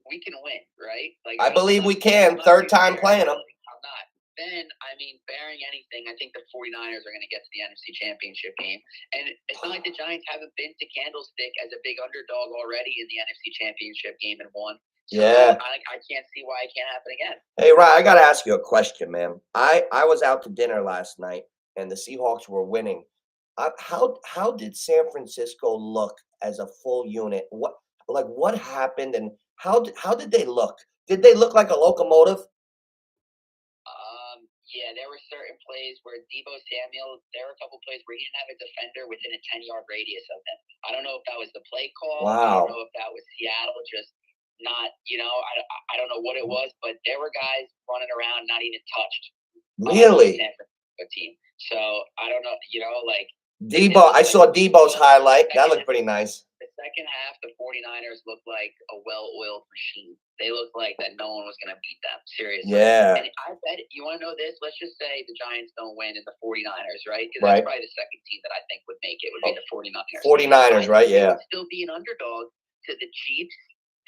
we can win, right? Like, I believe we can. Third time playing them. I'm not. Then, I mean, bearing anything, I think the 49ers are going to get to the NFC Championship game. And it's not like the Giants haven't been to Candlestick as a big underdog already in the NFC Championship game and won. So yeah. I can't see why it can't happen again. Hey, Ryan, I got to ask you a question, man. I was out to dinner last night, and the Seahawks were winning. How did San Francisco look as a full unit? What happened, and how did they look? Did they look like a locomotive? Yeah, there were certain plays where Deebo Samuel, there were a couple plays where he didn't have a defender within a 10-yard radius of him. I don't know if that was the play call. Wow. I don't know if that was Seattle just not, I don't know what it was, but there were guys running around not even touched. Really? San Francisco team. So I don't know, like Deebo. I saw Deebo's highlight. That looked pretty nice. The second half, the 49ers looked like a well-oiled machine. They looked like that no one was going to beat them. Seriously. Yeah. And I bet, you want to know this? Let's just say the Giants don't win and the 49ers, right? Because that's probably the second team that I think would make it, would be the 49ers. 49ers, right? Yeah. Would still be an underdog to the Chiefs.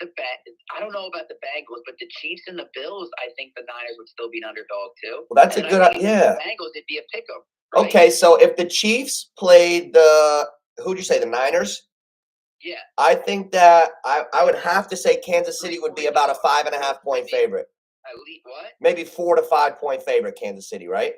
I don't know about the Bengals, but the Chiefs and the Bills, I think the Niners would still be an underdog too. Well, that's a good, yeah. The Bengals, it'd be a pick-em. Right? Okay, so if the Chiefs played who'd you say, the Niners? Yeah. I think that I would have to say Kansas City would be about a 5.5 point favorite. At least what? Maybe 4 to 5 point favorite, Kansas City, right?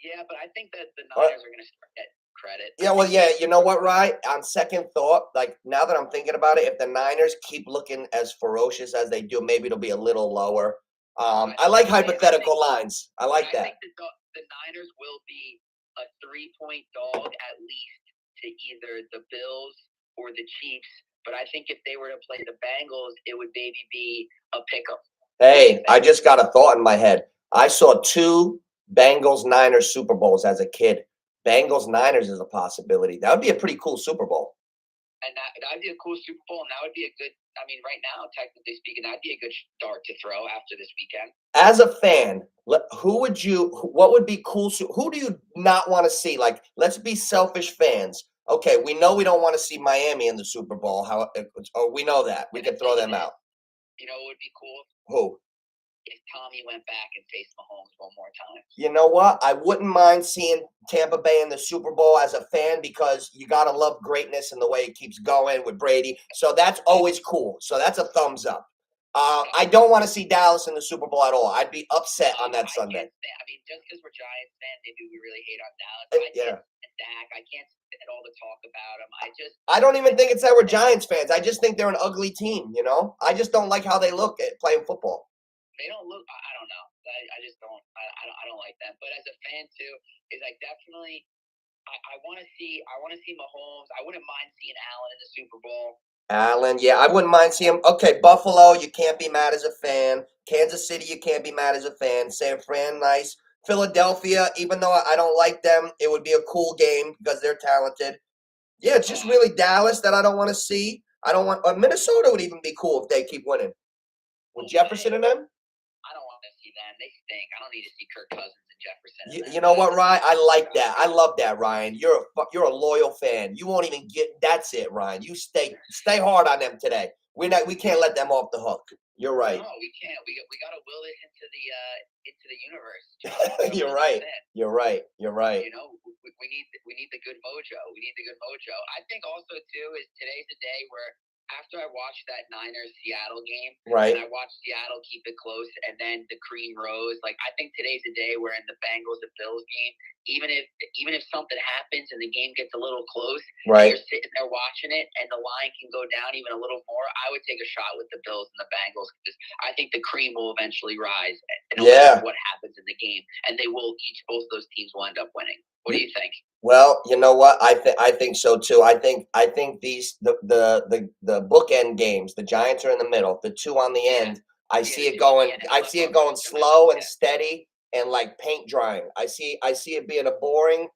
Yeah, but I think that the Niners are going to start getting credit. Yeah, well, yeah, you know what, Ryan? On second thought, like now that I'm thinking about it, if the Niners keep looking as ferocious as they do, maybe it'll be a little lower. I like hypothetical lines. I like that. I think the Niners will be a 3-point dog at least to either the Bills or the Chiefs. But I think if they were to play the Bengals, it would maybe be a pick-up. Hey, I just got a thought in my head. I saw 2 Bengals-Niners Super Bowls as a kid. Bengals-Niners is a possibility. That would be a pretty cool Super Bowl. And that would be a cool Super Bowl, and that would be a good – I mean, right now, technically speaking, that would be a good dart to throw after this weekend. As a fan, what would be cool? Who do you not want to see? Like, let's be selfish fans. Okay, we know we don't want to see Miami in the Super Bowl. We know that. We can throw them out. You know what would be cool? Who? If Tommy went back and faced Mahomes one more time. You know what? I wouldn't mind seeing Tampa Bay in the Super Bowl as a fan because you got to love greatness and the way it keeps going with Brady. So that's always cool. So that's a thumbs up. I don't want to see Dallas in the Super Bowl at all. I'd be upset on that Sunday. I mean, just because we're Giants fans, maybe we really hate on Dallas. I can't stand all the talk about them. I don't even think it's that we're Giants fans. I just think they're an ugly team, you know? I just don't like how they look at playing football. They don't look. I don't know. I just don't. I don't like them. But as a fan too, is like definitely. I want to see. I want to see Mahomes. I wouldn't mind seeing Allen in the Super Bowl. Allen, yeah, I wouldn't mind seeing him. Okay, Buffalo, you can't be mad as a fan. Kansas City, you can't be mad as a fan. San Fran, nice. Philadelphia, even though I don't like them, it would be a cool game because they're talented. Yeah, it's just really Dallas that I don't want to see. I don't want. Minnesota would even be cool if they keep winning. With Jefferson and them. I don't want to see them. They stink. I don't need to see Kirk Cousins and Jefferson. You know what, Ryan? I like that. I love that, Ryan. You're a loyal fan. You won't even get. That's it, Ryan. You stay hard on them today. We can't let them off the hook. You're right. No, we can't. We got to will it into the universe. You're right. You're right. You're right. You know, we need the good mojo. We need the good mojo. I think also too is today's a day where. After I watched that Niners-Seattle game, right, and I watched Seattle keep it close, and then the cream rose. Like I think today's a day where in the Bengals and Bills game, even if something happens and the game gets a little close, right, and you're sitting there watching it, and the line can go down even a little more. I would take a shot with the Bills and the Bengals because I think the cream will eventually rise. No matter what happens in the game, and both of those teams will end up winning. What do you think? Well, you know what? I think so too. I think these the bookend games. The Giants are in the middle. The two on the end. I see it going. I see it going slow and steady and like paint drying. I see it being a boring,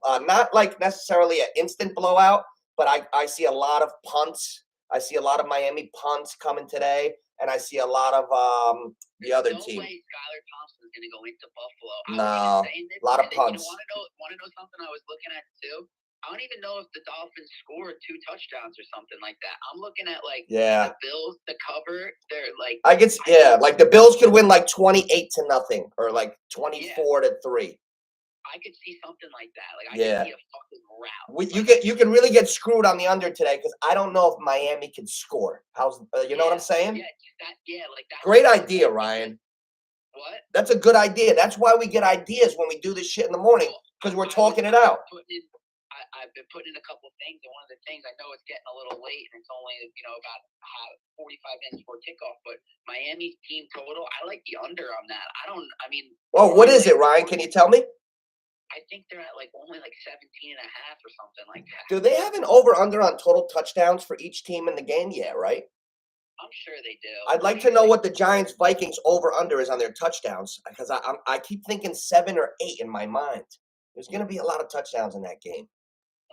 not like necessarily an instant blowout, but I see a lot of punts. I see a lot of Miami punts coming today, and I see a lot of the other team. No way Skylar Thompson's going to go into Buffalo. No, a lot of punts. Want to know something I was looking at too? I don't even know if the Dolphins scored 2 touchdowns or something like that. I'm looking at like the Bills to cover. They're like like the Bills could win like 28-0 or like 24-3. I could see something like that. Like I could see a fucking rout. You can really get screwed on the under today because I don't know if Miami can score. How's you know what I'm saying? Like that. Great idea, Ryan. What? That's a good idea. That's why we get ideas when we do this shit in the morning because we're talking it out. I've been putting in a couple of things, and one of the things I know it's getting a little late, and it's only about 45 minutes before kickoff. But Miami's team total, I like the under on that. Well, what is it, Ryan? Can you tell me? I think they're at only 17.5 or something like that. Do they have an over/under on total touchdowns for each team in the game? Yeah, right. I'm sure they do. I'd like to know what the Giants Vikings over/under is on their touchdowns because I keep thinking 7 or 8 in my mind. There's going to be a lot of touchdowns in that game.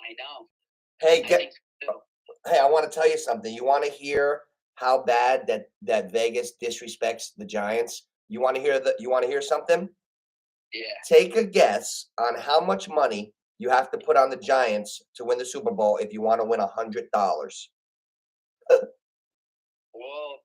I know. Hey, I want to tell you something. You want to hear how bad that Vegas disrespects the Giants? You want to hear something? Yeah. Take a guess on how much money you have to put on the Giants to win the Super Bowl if you want to win $100. Well,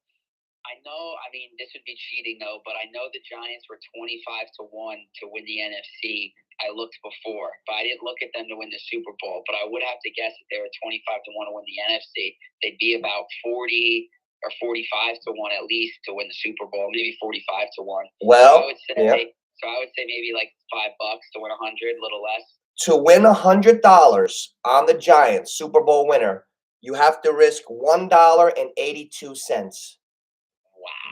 I know. This would be cheating though, but I know the Giants were 25-1 to win the NFC. I looked before, but I didn't look at them to win the Super Bowl. But I would have to guess if they were 25-1 to win the NFC, they'd be about 40 or 45-1 at least to win the Super Bowl, maybe 45-1. Well, so I would say maybe like $5 to win 100, a little less. To win $100 on the Giants Super Bowl winner, you have to risk $1.82.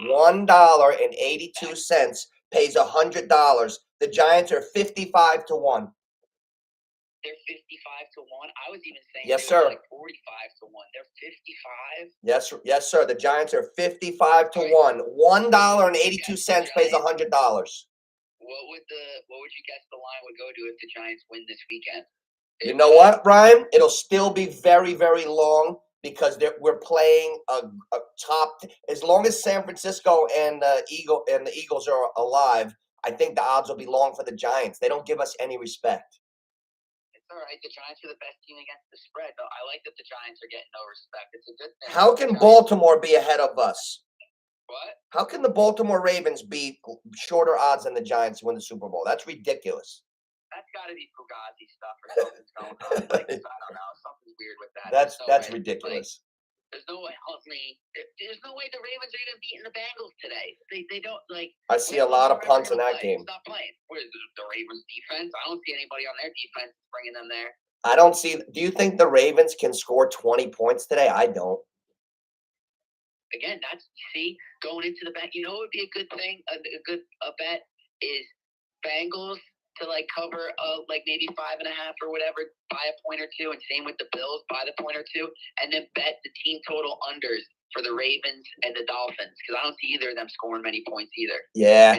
Wow. $1.82 pays $100. The Giants are 55-1. They're 55-1. I was even saying yes, sir. Like 45-1. They're 55. Yes, sir. The Giants are 55-1. $1.82 pays $100. What would you guess the line would go to if the Giants win this weekend? You know what, Brian? It'll still be very, very long because we're playing a top. As long as San Francisco and the Eagles are alive, I think the odds will be long for the Giants. They don't give us any respect. It's all right. The Giants are the best team against the spread, though. I like that the Giants are getting no respect. It's a good thing. How can Baltimore be ahead of us? What? How can the Baltimore Ravens be shorter odds than the Giants to win the Super Bowl? That's ridiculous. That's got to be Fugazi stuff or something's going on. I don't know. Something's weird with that. That's ridiculous. There's no way. There's no way the Ravens are even beating the Bengals today. They don't like. I see a lot of punts in that game. Stop playing. Where's the Ravens defense? I don't see anybody on their defense bringing them there. I don't see. Do you think the Ravens can score 20 points today? I don't. Again, going into the bet. You know, what would be a good thing. A good bet is Bengals to cover maybe 5.5 or whatever, buy a point or two, and same with the Bills, buy the point or two, and then bet the team total unders for the Ravens and the Dolphins because I don't see either of them scoring many points either. Yeah,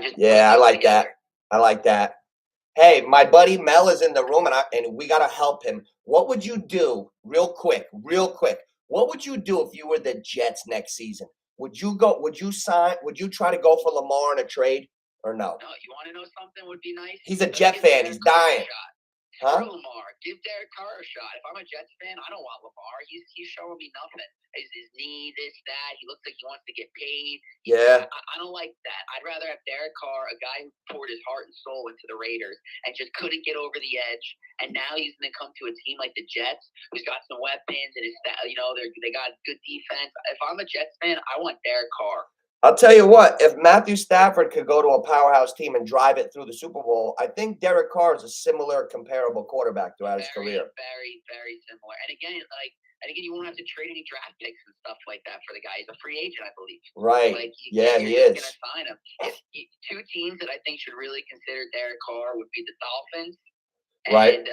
I like that. I like that. Hey, my buddy Mel is in the room, and we gotta help him. What would you do, real quick? What would you do if you were the Jets next season? Would you sign? Would you try to go for Lamar in a trade or no? No, you want to know something would be nice? He's a Jet fan. He's dying. Huh? Lamar, give Derek Carr a shot. If I'm a Jets fan, I don't want Lamar. He's showing me nothing. His knee, this, that. He looks like he wants to get paid. Yeah. I don't like that. I'd rather have Derek Carr, a guy who poured his heart and soul into the Raiders and just couldn't get over the edge. And now he's going to come to a team like the Jets, who's got some weapons and they got good defense. If I'm a Jets fan, I want Derek Carr. I'll tell you what, if Matthew Stafford could go to a powerhouse team and drive it through the Super Bowl, I think Derek Carr is a similar, comparable quarterback throughout his career. Very, very similar. And again, you won't have to trade any draft picks and stuff like that for the guy. He's a free agent, I believe. Right. He is. Going to sign him. Two teams that I think should really consider Derek Carr would be the Dolphins and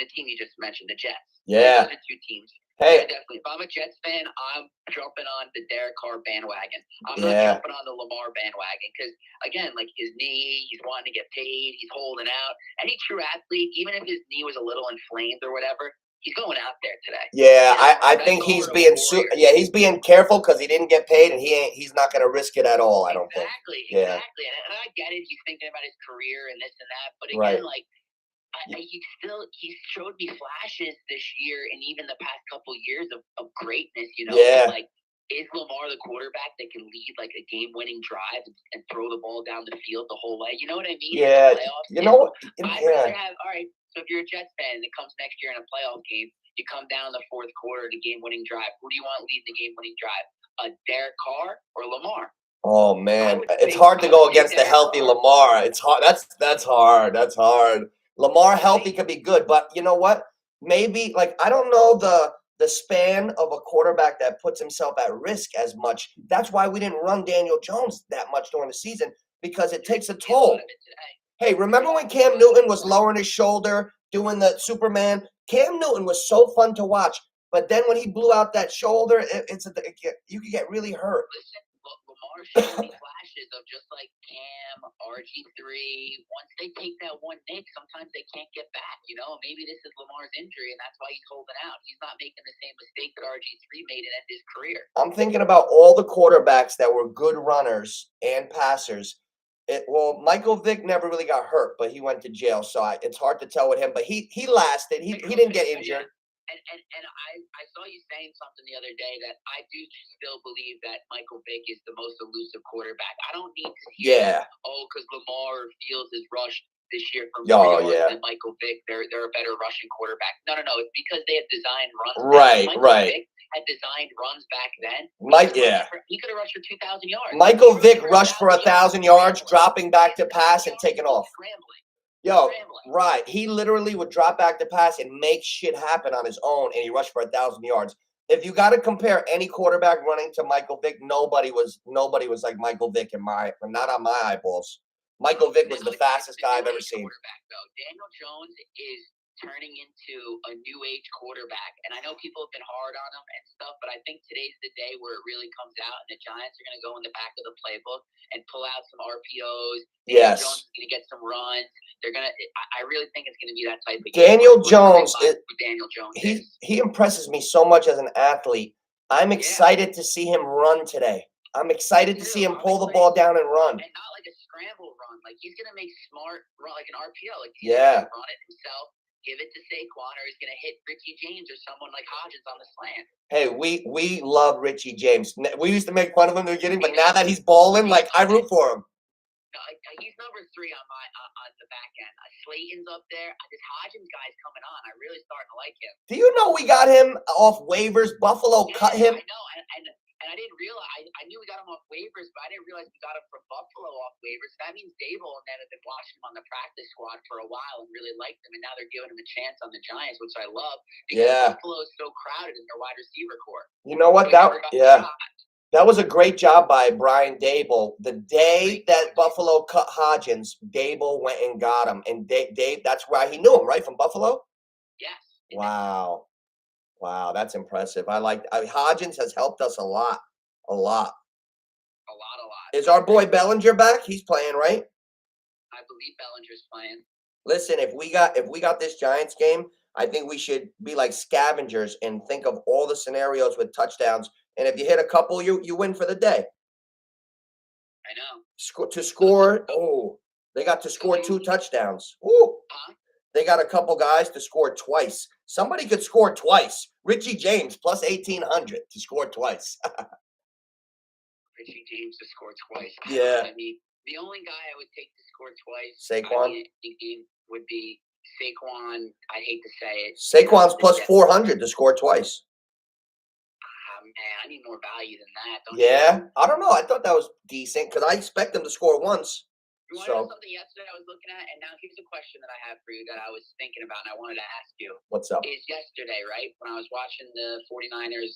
the team you just mentioned, the Jets. Yeah. Those are two teams. Hey, definitely. If I'm a Jets fan, I'm jumping on the Derek Carr bandwagon. I'm not jumping on the Lamar bandwagon because, again, like his knee, he's wanting to get paid, he's holding out. Any true athlete, even if his knee was a little inflamed or whatever, he's going out there today. Yeah, I think he's being he's being careful because he didn't get paid and he's not going to risk it at all. I don't think. Exactly. And I get it. He's thinking about his career and this and that. But again, like he showed me flashes this year and even the past couple years of greatness. You know, like is Lamar the quarterback that can lead like a game-winning drive and throw the ball down the field the whole way? You know what I mean? Yeah. You know what? I'd rather have all right. So if you're a Jets fan and it comes next year in a playoff game, you come down in the fourth quarter to game-winning drive. Who do you want leading the game-winning drive? Derek Carr or Lamar? Oh man, it's hard to go against the healthy Lamar. It's hard. That's hard. That's hard. Lamar healthy could be good, but you know what? Maybe like I don't know the span of a quarterback that puts himself at risk as much. That's why we didn't run Daniel Jones that much during the season because it takes a toll. Hey, remember when Cam Newton was lowering his shoulder, doing the Superman? Cam Newton was so fun to watch, but then when he blew out that shoulder, you could get really hurt. Lamar showed me flashes of just like Cam, RG3. Once they take that one nick, sometimes they can't get back. You know, maybe this is Lamar's injury, and that's why he's holding out. He's not making the same mistake that RG3 made and end his career. I'm thinking about all the quarterbacks that were good runners and passers. Well, Michael Vick never really got hurt, but he went to jail, so it's hard to tell with him. But he lasted. He didn't get injured. And I saw you saying something the other day that I do still believe that Michael Vick is the most elusive quarterback. I don't need to hear, because Lamar Fields is rushed this year from than Michael Vick. They're a better rushing quarterback. No. It's because they had designed runs. Michael Vick had designed runs back then. He could have rushed for 2,000 yards. Michael Vick rushed for 1,000 yards, dropping back to pass and taking off. Right. He literally would drop back to pass and make shit happen on his own, and he rushed for 1,000 yards. If you got to compare any quarterback running to Michael Vick, nobody was like Michael Vick not on my eyeballs. Michael Vick was the fastest guy I've ever seen. Daniel Jones is turning into a new age quarterback, and I know people have been hard on him and stuff, but I think today's the day where it really comes out, and the Giants are going to go in the back of the playbook and pull out some RPOs. Daniel Jones is going to get some runs. They're going to. I really think it's going to be that type of game. Daniel Jones. He impresses me so much as an athlete. I'm excited to see him run today. I'm excited to see him pull the ball down and run. And not like a scramble run. Like he's going to make smart run, like an RPO. Like he's going to run it himself. Give it to Saquon, or he's going to hit Richie James or someone like Hodgins on the slant. Hey, we love Richie James. We used to make fun of him in the beginning, but now that he's balling, like I root for him. No, he's number 3 on the back end. Slayton's up there. This Hodgins guy's coming on. I'm really starting to like him. Do you know we got him off waivers? Buffalo cut him. I know, and I didn't realize. I knew we got him off waivers, but I didn't realize we got him from Buffalo off waivers. That means Dable and them have been watching him on the practice squad for a while and really liked him, and now they're giving him a chance on the Giants, which I love because Buffalo is so crowded in their wide receiver core. You know what? That was a great job by Brian Dable. The day that Buffalo cut Hodgins, Dable went and got him, and Dave that's why he knew him, right, from Buffalo. Yes. Wow. Wow, that's impressive. Hodgins has helped us a lot. A lot. Is our boy Bellinger back? He's playing, right? I believe Bellinger's playing. Listen, if we got this Giants game, I think we should be like scavengers and think of all the scenarios with touchdowns. And if you hit a couple, you win for the day. I know. They got to score 2 touchdowns. Ooh. They got a couple guys to score twice. Somebody could score twice. Richie James plus 1,800 to score twice. Richie James to score twice. Yeah. I mean, the only guy I would take to score twice Saquon would be Saquon. I hate to say it. Saquon's plus 400 to score twice. Man, I need more value than that. I don't know. I thought that was decent because I expect him to score once. You want to know something yesterday I was looking at? And now here's a question that I have for you that I was thinking about and I wanted to ask you. What's up? Is yesterday, right, when I was watching the 49ers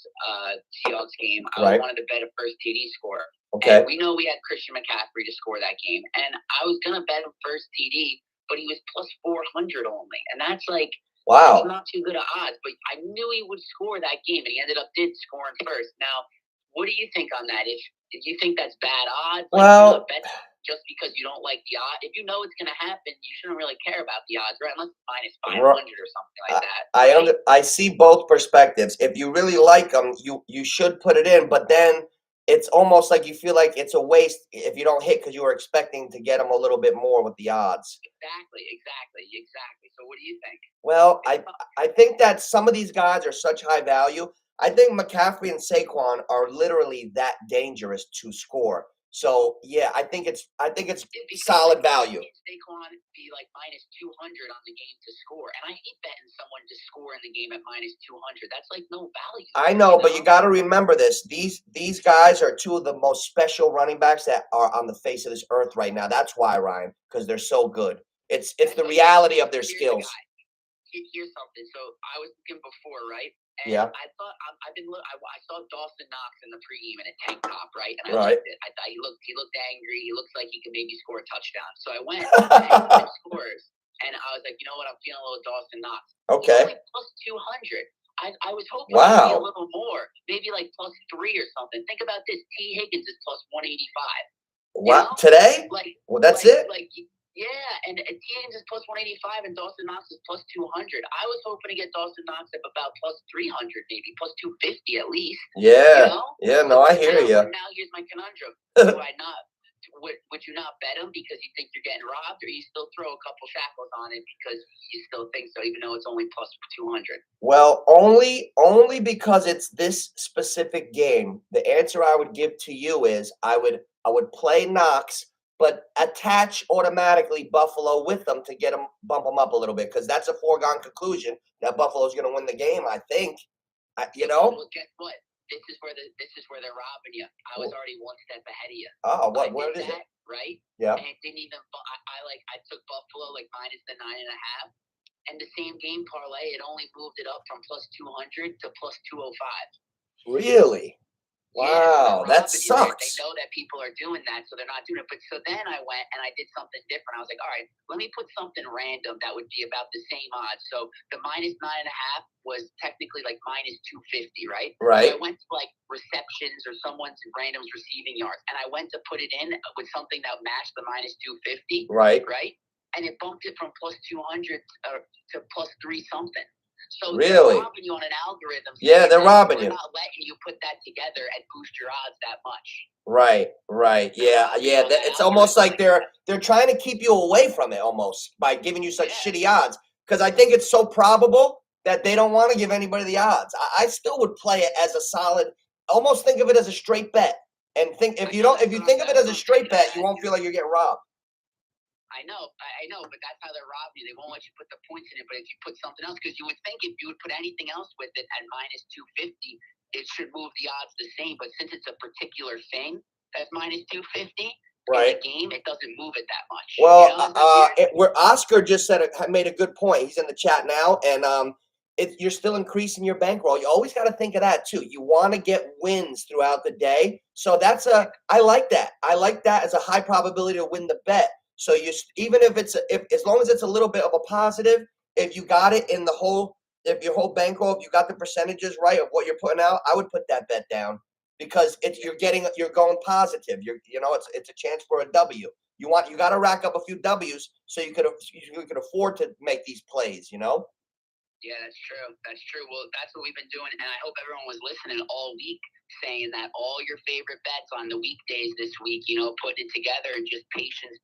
Seahawks game, I wanted to bet a first TD score. Okay. And we know we had Christian McCaffrey to score that game. And I was going to bet him first TD, but he was plus 400 only. And that's like Wow. It's not too good of odds, but I knew he would score that game, and he did scoring first. Now, what do you think on that? If you think that's bad odds, well, bet just because you don't like the odds. If you know it's going to happen, you shouldn't really care about the odds, right? Unless it's minus 500 or something like that. I see both perspectives. If you really like them, you should put it in, but then it's almost like you feel like it's a waste if you don't hit because you were expecting to get them a little bit more with the odds. Exactly. So what do you think? Well, I think that some of these guys are such high value. I think McCaffrey and Saquon are literally that dangerous to score. So yeah, I think it's solid value. Saquon be like minus 200 on the game to score, and I hate betting someone to score in the game at minus 200. That's like no value. I know, but you got to remember this. These guys are two of the most special running backs that are on the face of this earth right now. That's why, Ryan, because they're so good. It's the reality of their skills. Here's something. So I was looking before, right? And yeah. I thought I saw Dawson Knox in the pregame in a tank top, right? And I liked it. I thought he looked angry. He looks like he could maybe score a touchdown. So I went and scores, and I was like, you know what? I'm feeling a little Dawson Knox. Okay. He's like plus 200. I was hoping to be a little more, maybe like plus 3 or something. Think about this: T. Higgins is plus 185. What today? Well, that's it. Yeah, and T. Higgins is plus 185, and Dawson Knox is plus 200. I was hoping to get Dawson Knox up about plus 300, maybe plus 250 at least. Yeah, yeah. No, I hear you. Now here's my conundrum: do I not? Would you not bet him because you think you're getting robbed, or you still throw a couple shackles on it because you still think so, even though it's only plus 200? Well, only because it's this specific game. The answer I would give to you is I would play Knox, but attach automatically Buffalo with them to bump them up a little bit, because that's a foregone conclusion that Buffalo's going to win the game. I think, Well, guess what? This is where they're robbing you. I was already one step ahead of you. Oh, what is it? Right? Yeah. And it didn't even. I took Buffalo like minus the 9.5, and the same game parlay, it only moved it up from plus 200 to plus 205. Really? Wow, yeah, that sucks. They know that people are doing that, so they're not doing it. But so then I went and I did something different. I was like, all right, let me put something random that would be about the same odds. So the minus 9.5 was technically like minus 250, right? Right. So I went to like receptions or someone's random's receiving yards, and I went to put it in with something that matched the minus 250. Right. Right. And it bumped it from plus 200 to plus 3 something. So really? They're robbing you on an algorithm. Yeah, they're robbing you. They're not letting you put that together and boost your odds that much. Right. Yeah. It's almost like they're trying to keep you away from it almost by giving you such shitty odds. Because I think it's so probable that they don't want to give anybody the odds. I still would play it as a solid. Almost think of it as a straight bet. And if you think of it as a straight bet, you won't feel like you're getting robbed. I know, but that's how they're robbing you. They won't let you put the points in it, but if you put something else, because you would think if you would put anything else with it at minus 250, it should move the odds the same. But since it's a particular thing that's minus 250 right. in the game, it doesn't move it that much. Well, where Oscar just made a good point. He's in the chat now, and you're still increasing your bankroll. You always got to think of that too. You want to get wins throughout the day, so I like that. I like that as a high probability to win the bet. So even if as long as it's a little bit of a positive, if you got it in if your whole bankroll, if you got the percentages right of what you're putting out, I would put that bet down, because you're going positive. It's a chance for a W. You got to rack up a few W's so you could afford to make these plays. Yeah, that's true. Well, that's what we've been doing, and I hope everyone was listening all week, saying that all your favorite bets on the weekdays this week, putting it together, and just patience.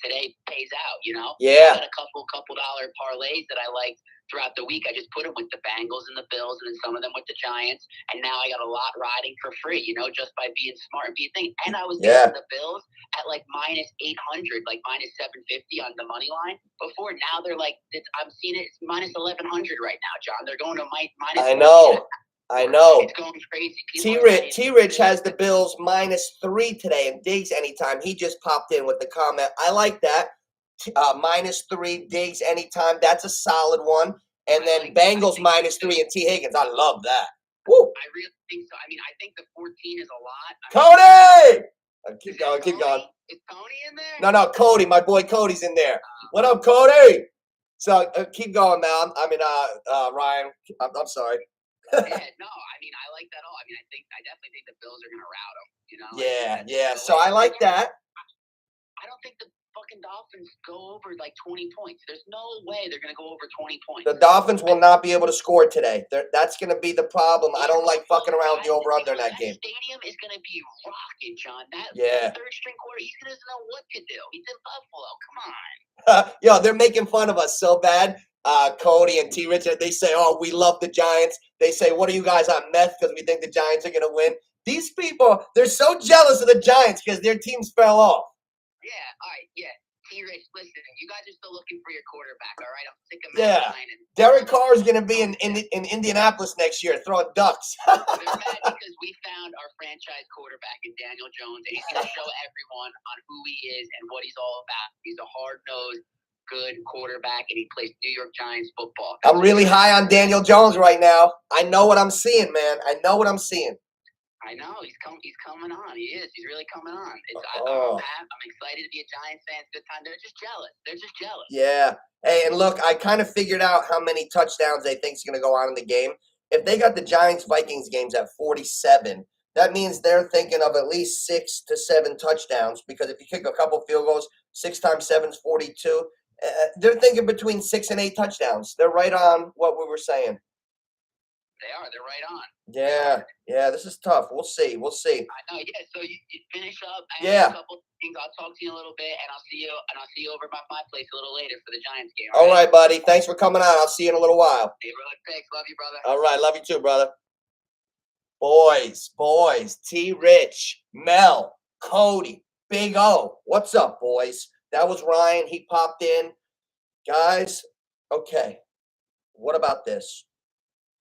Today pays out, Yeah. I got a couple dollar parlays that I liked throughout the week. I just put them with the Bengals and the Bills, and then some of them with the Giants, and now I got a lot riding for free, just by being smart and being thinking. And I was getting the Bills at like minus 800, like minus 750 on the money line before. Now they're like, I'm seeing it's minus 1100 right now, John. They're going to minus. I know. It's going crazy. T-Rich has the Bills minus 3 today, and Diggs anytime. He just popped in with the comment. I like that. Minus 3, Diggs anytime. That's a solid one. And then Bengals minus 3 and T. Higgins. I love that. Woo. I really think so. I think the 14 is a lot. Cody! Keep going. Is Tony in there? No, Cody. My boy Cody's in there. What up, Cody? So keep going, man. Ryan, I'm sorry. Yeah, no, I mean, I like that all. I mean, I definitely think the Bills are going to rout them. You know, Yeah. So I like that. I don't think the fucking Dolphins go over like 20 points. There's no way they're going to go over 20 points. The Dolphins will not be able to score today. That's going to be the problem. I don't like fucking around with the over-under in that game. Stadium is going to be rocking, John. That third-string quarter, he doesn't know what to do. He's in Buffalo. Come on. Yo, they're making fun of us so bad. Cody and T. Richard, they say, "Oh, we love the Giants." They say, "What are you guys on meth because we think the Giants are going to win?" These people, they're so jealous of the Giants because their teams fell off. Yeah, all right, yeah. T-Rich, listen, you guys are still looking for your quarterback, all right? I'm sick of Matt Ryan. Derek Carr is going to be in Indianapolis next year throwing ducks. They're mad because we found our franchise quarterback in Daniel Jones, and he's going to show everyone on who he is and what he's all about. He's a hard-nosed, good quarterback, and he plays New York Giants football. I'm really high on Daniel Jones right now. I know what I'm seeing, man. I know what I'm seeing. I know he's coming on. He is. He's really coming on. I'm excited to be a Giants fan. It's a good time. They're just jealous. Yeah. Hey, and look, I kind of figured out how many touchdowns they think is going to go on in the game. If they got the Giants-Vikings games at 47, that means they're thinking of at least 6 to 7 touchdowns. Because if you kick a couple field goals, 6 times 7 is 42. They're thinking between 6 and 8 touchdowns. They're right on what we were saying. They are. They're right on. Yeah. This is tough. We'll see. I know. Yeah. So you finish up. I have a couple things. I'll talk to you in a little bit, and I'll see you over by my place a little later for the Giants game. All right, buddy. Thanks for coming on. I'll see you in a little while. Neighborhood picks. Love you, brother. All right. Love you too, brother. Boys. T-Rich, Mel, Cody, Big O. What's up, boys? That was Ryan. He popped in. Guys, okay. What about this?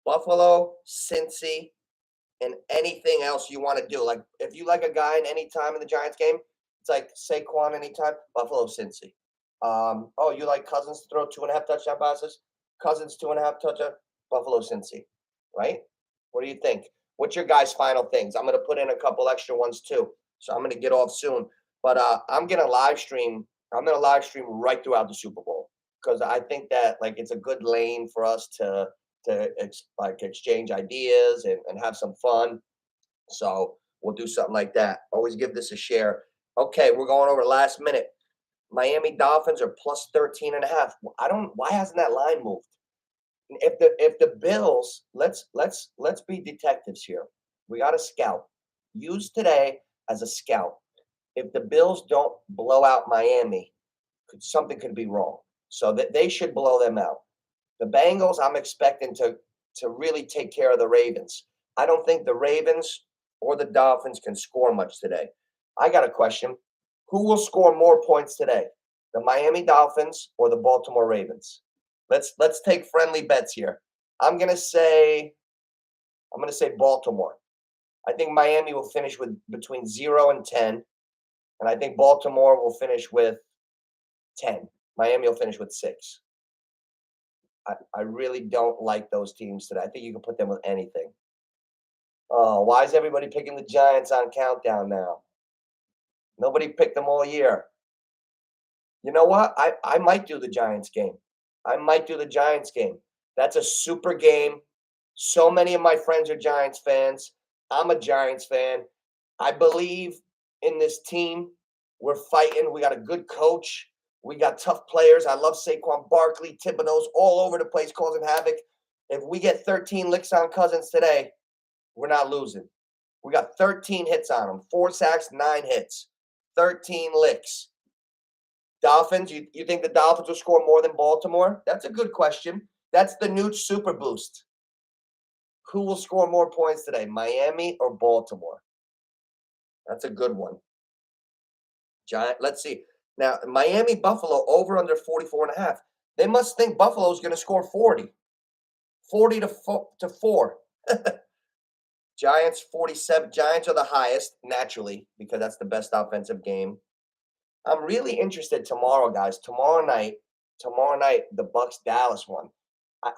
Buffalo, Cincy, and anything else you want to do. Like, if you like a guy in any time in the Giants game, it's like Saquon anytime, Buffalo, Cincy. You like Cousins to throw 2.5 touchdown passes? Cousins 2.5 touchdown, Buffalo, Cincy. Right? What do you think? What's your guys' final things? I'm going to put in a couple extra ones too. So I'm going to get off soon. But I'm going to live stream. I'm going to live stream right throughout the Super Bowl because I think that it's a good lane for us to exchange ideas and have some fun. So we'll do something like that. Always give this a share. Okay, we're going over last minute. Miami Dolphins are plus 13.5. Why hasn't that line moved? If the Bills, let's be detectives here. We got a scout. Use today as a scout. If the Bills don't blow out Miami, something could be wrong. So that they should blow them out. The Bengals, I'm expecting to really take care of the Ravens. I don't think the Ravens or the Dolphins can score much today. I got a question. Who will score more points today? The Miami Dolphins or the Baltimore Ravens? Let's take friendly bets here. I'm gonna say Baltimore. I think Miami will finish with between 0 and 10, and I think Baltimore will finish with 10. Miami will finish with 6. I really don't like those teams today. I think you can put them with anything. Oh, why is everybody picking the Giants on countdown now? Nobody picked them all year. You know what? I might do the Giants game. That's a super game. So many of my friends are Giants fans. I'm a Giants fan. I believe in this team. We're fighting. We got a good coach. We got tough players. I love Saquon Barkley, Thibodeau's all over the place causing havoc. If we get 13 licks on Cousins today, we're not losing. We got 13 hits on him. 4 sacks, 9 hits. 13 licks. Dolphins, you think the Dolphins will score more than Baltimore? That's a good question. That's the NOOCH Super Boost. Who will score more points today, Miami or Baltimore? That's a good one. Let's see. Now, Miami, Buffalo, over under 44.5. They must think Buffalo's going to score 40. 40 to 4. Giants, 47. Giants are the highest, naturally, because that's the best offensive game. I'm really interested tomorrow, guys. Tomorrow night, the Bucks-Dallas one.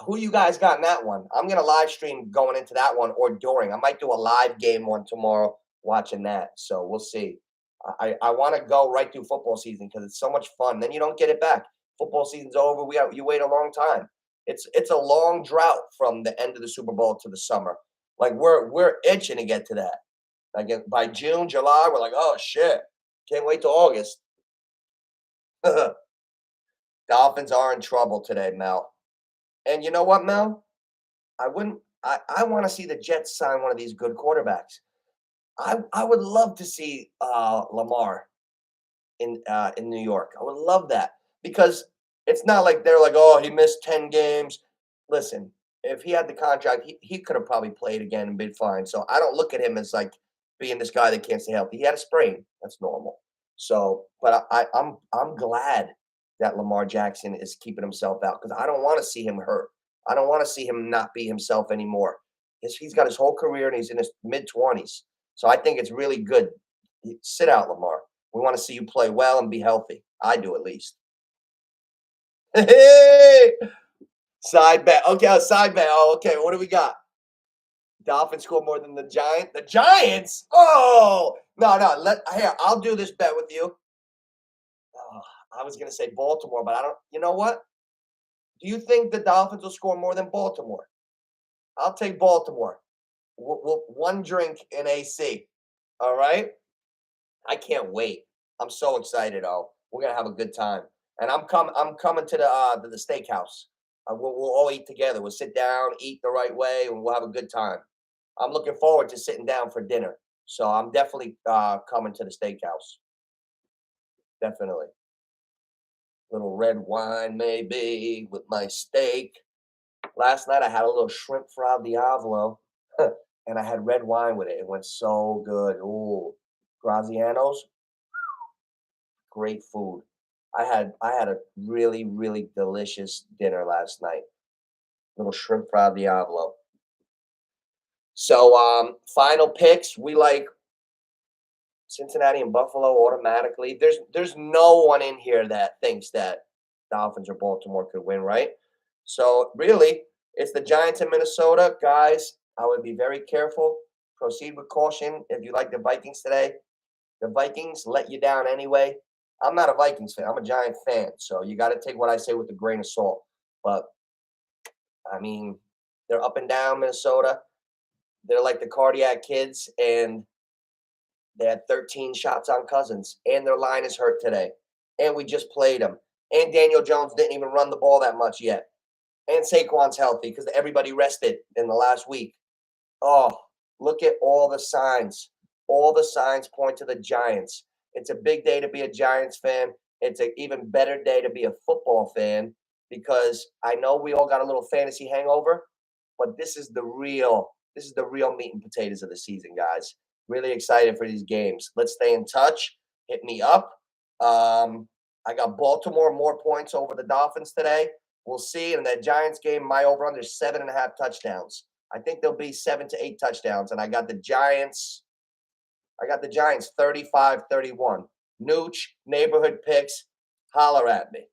Who you guys got in that one? I'm going to live stream going into that one or during. I might do a live game one tomorrow watching that. So we'll see. I want to go right through football season because it's so much fun. Then you don't get it back. Football season's over. You wait a long time. It's a long drought from the end of the Super Bowl to the summer. Like we're itching to get to that. Like by June, July, we're like, oh shit, can't wait till August. Dolphins are in trouble today, Mel. And you know what, Mel? I wouldn't. I want to see the Jets sign one of these good quarterbacks. I would love to see Lamar in New York. I would love that because it's not like they're like, oh, he missed 10 games. Listen, if he had the contract, he could have probably played again and been fine. So I don't look at him as like being this guy that can't stay healthy. He had a sprain. That's normal. So, but I'm glad that Lamar Jackson is keeping himself out because I don't want to see him hurt. I don't want to see him not be himself anymore. He's got his whole career and he's in his mid-20s. So I think it's really good. Sit out, Lamar. We want to see you play well and be healthy. I do at least. Hey! Side bet. Okay, side bet. Oh, okay. What do we got? Dolphins score more than the Giants. The Giants? Oh, no. Here, I'll do this bet with you. Oh, I was gonna say Baltimore, but I don't. You know what? Do you think the Dolphins will score more than Baltimore? I'll take Baltimore. One drink in AC. All right. I can't wait. I'm so excited. Oh, we're gonna have a good time. And I'm coming to the steakhouse. We'll all eat together. We'll sit down, eat the right way, and we'll have a good time. I'm looking forward to sitting down for dinner. So I'm definitely coming to the steakhouse. Definitely. Little red wine, maybe, with my steak. Last night I had a little shrimp fra diavolo, and I had red wine with it. It went so good. Ooh, Graziano's, great food. I had a really, really delicious dinner last night. Little shrimp fra diavolo. So final picks, we like Cincinnati and Buffalo automatically. There's no one in here that thinks that Dolphins or Baltimore could win, right? So really, it's the Giants in Minnesota. Guys, I would be very careful. Proceed with caution. If you like the Vikings today, the Vikings let you down anyway. I'm not a Vikings fan. I'm a Giant fan. So you got to take what I say with a grain of salt. But, I mean, they're up and down Minnesota. They're like the cardiac kids, and they had 13 shots on Cousins, and their line is hurt today. And we just played them. And Daniel Jones didn't even run the ball that much yet. And Saquon's healthy because everybody rested in the last week. Oh, look at all the signs. All the signs point to the Giants. It's a big day to be a Giants fan. It's an even better day to be a football fan because I know we all got a little fantasy hangover, but this is the real meat and potatoes of the season, guys. Really excited for these games. Let's stay in touch. Hit me up. I got Baltimore more points over the Dolphins today. We'll see. In that Giants game, my over-under is 7.5 touchdowns. I think there'll be 7 to 8 touchdowns. And I got the Giants 35-31. NOOCH, neighborhood picks. Holler at me.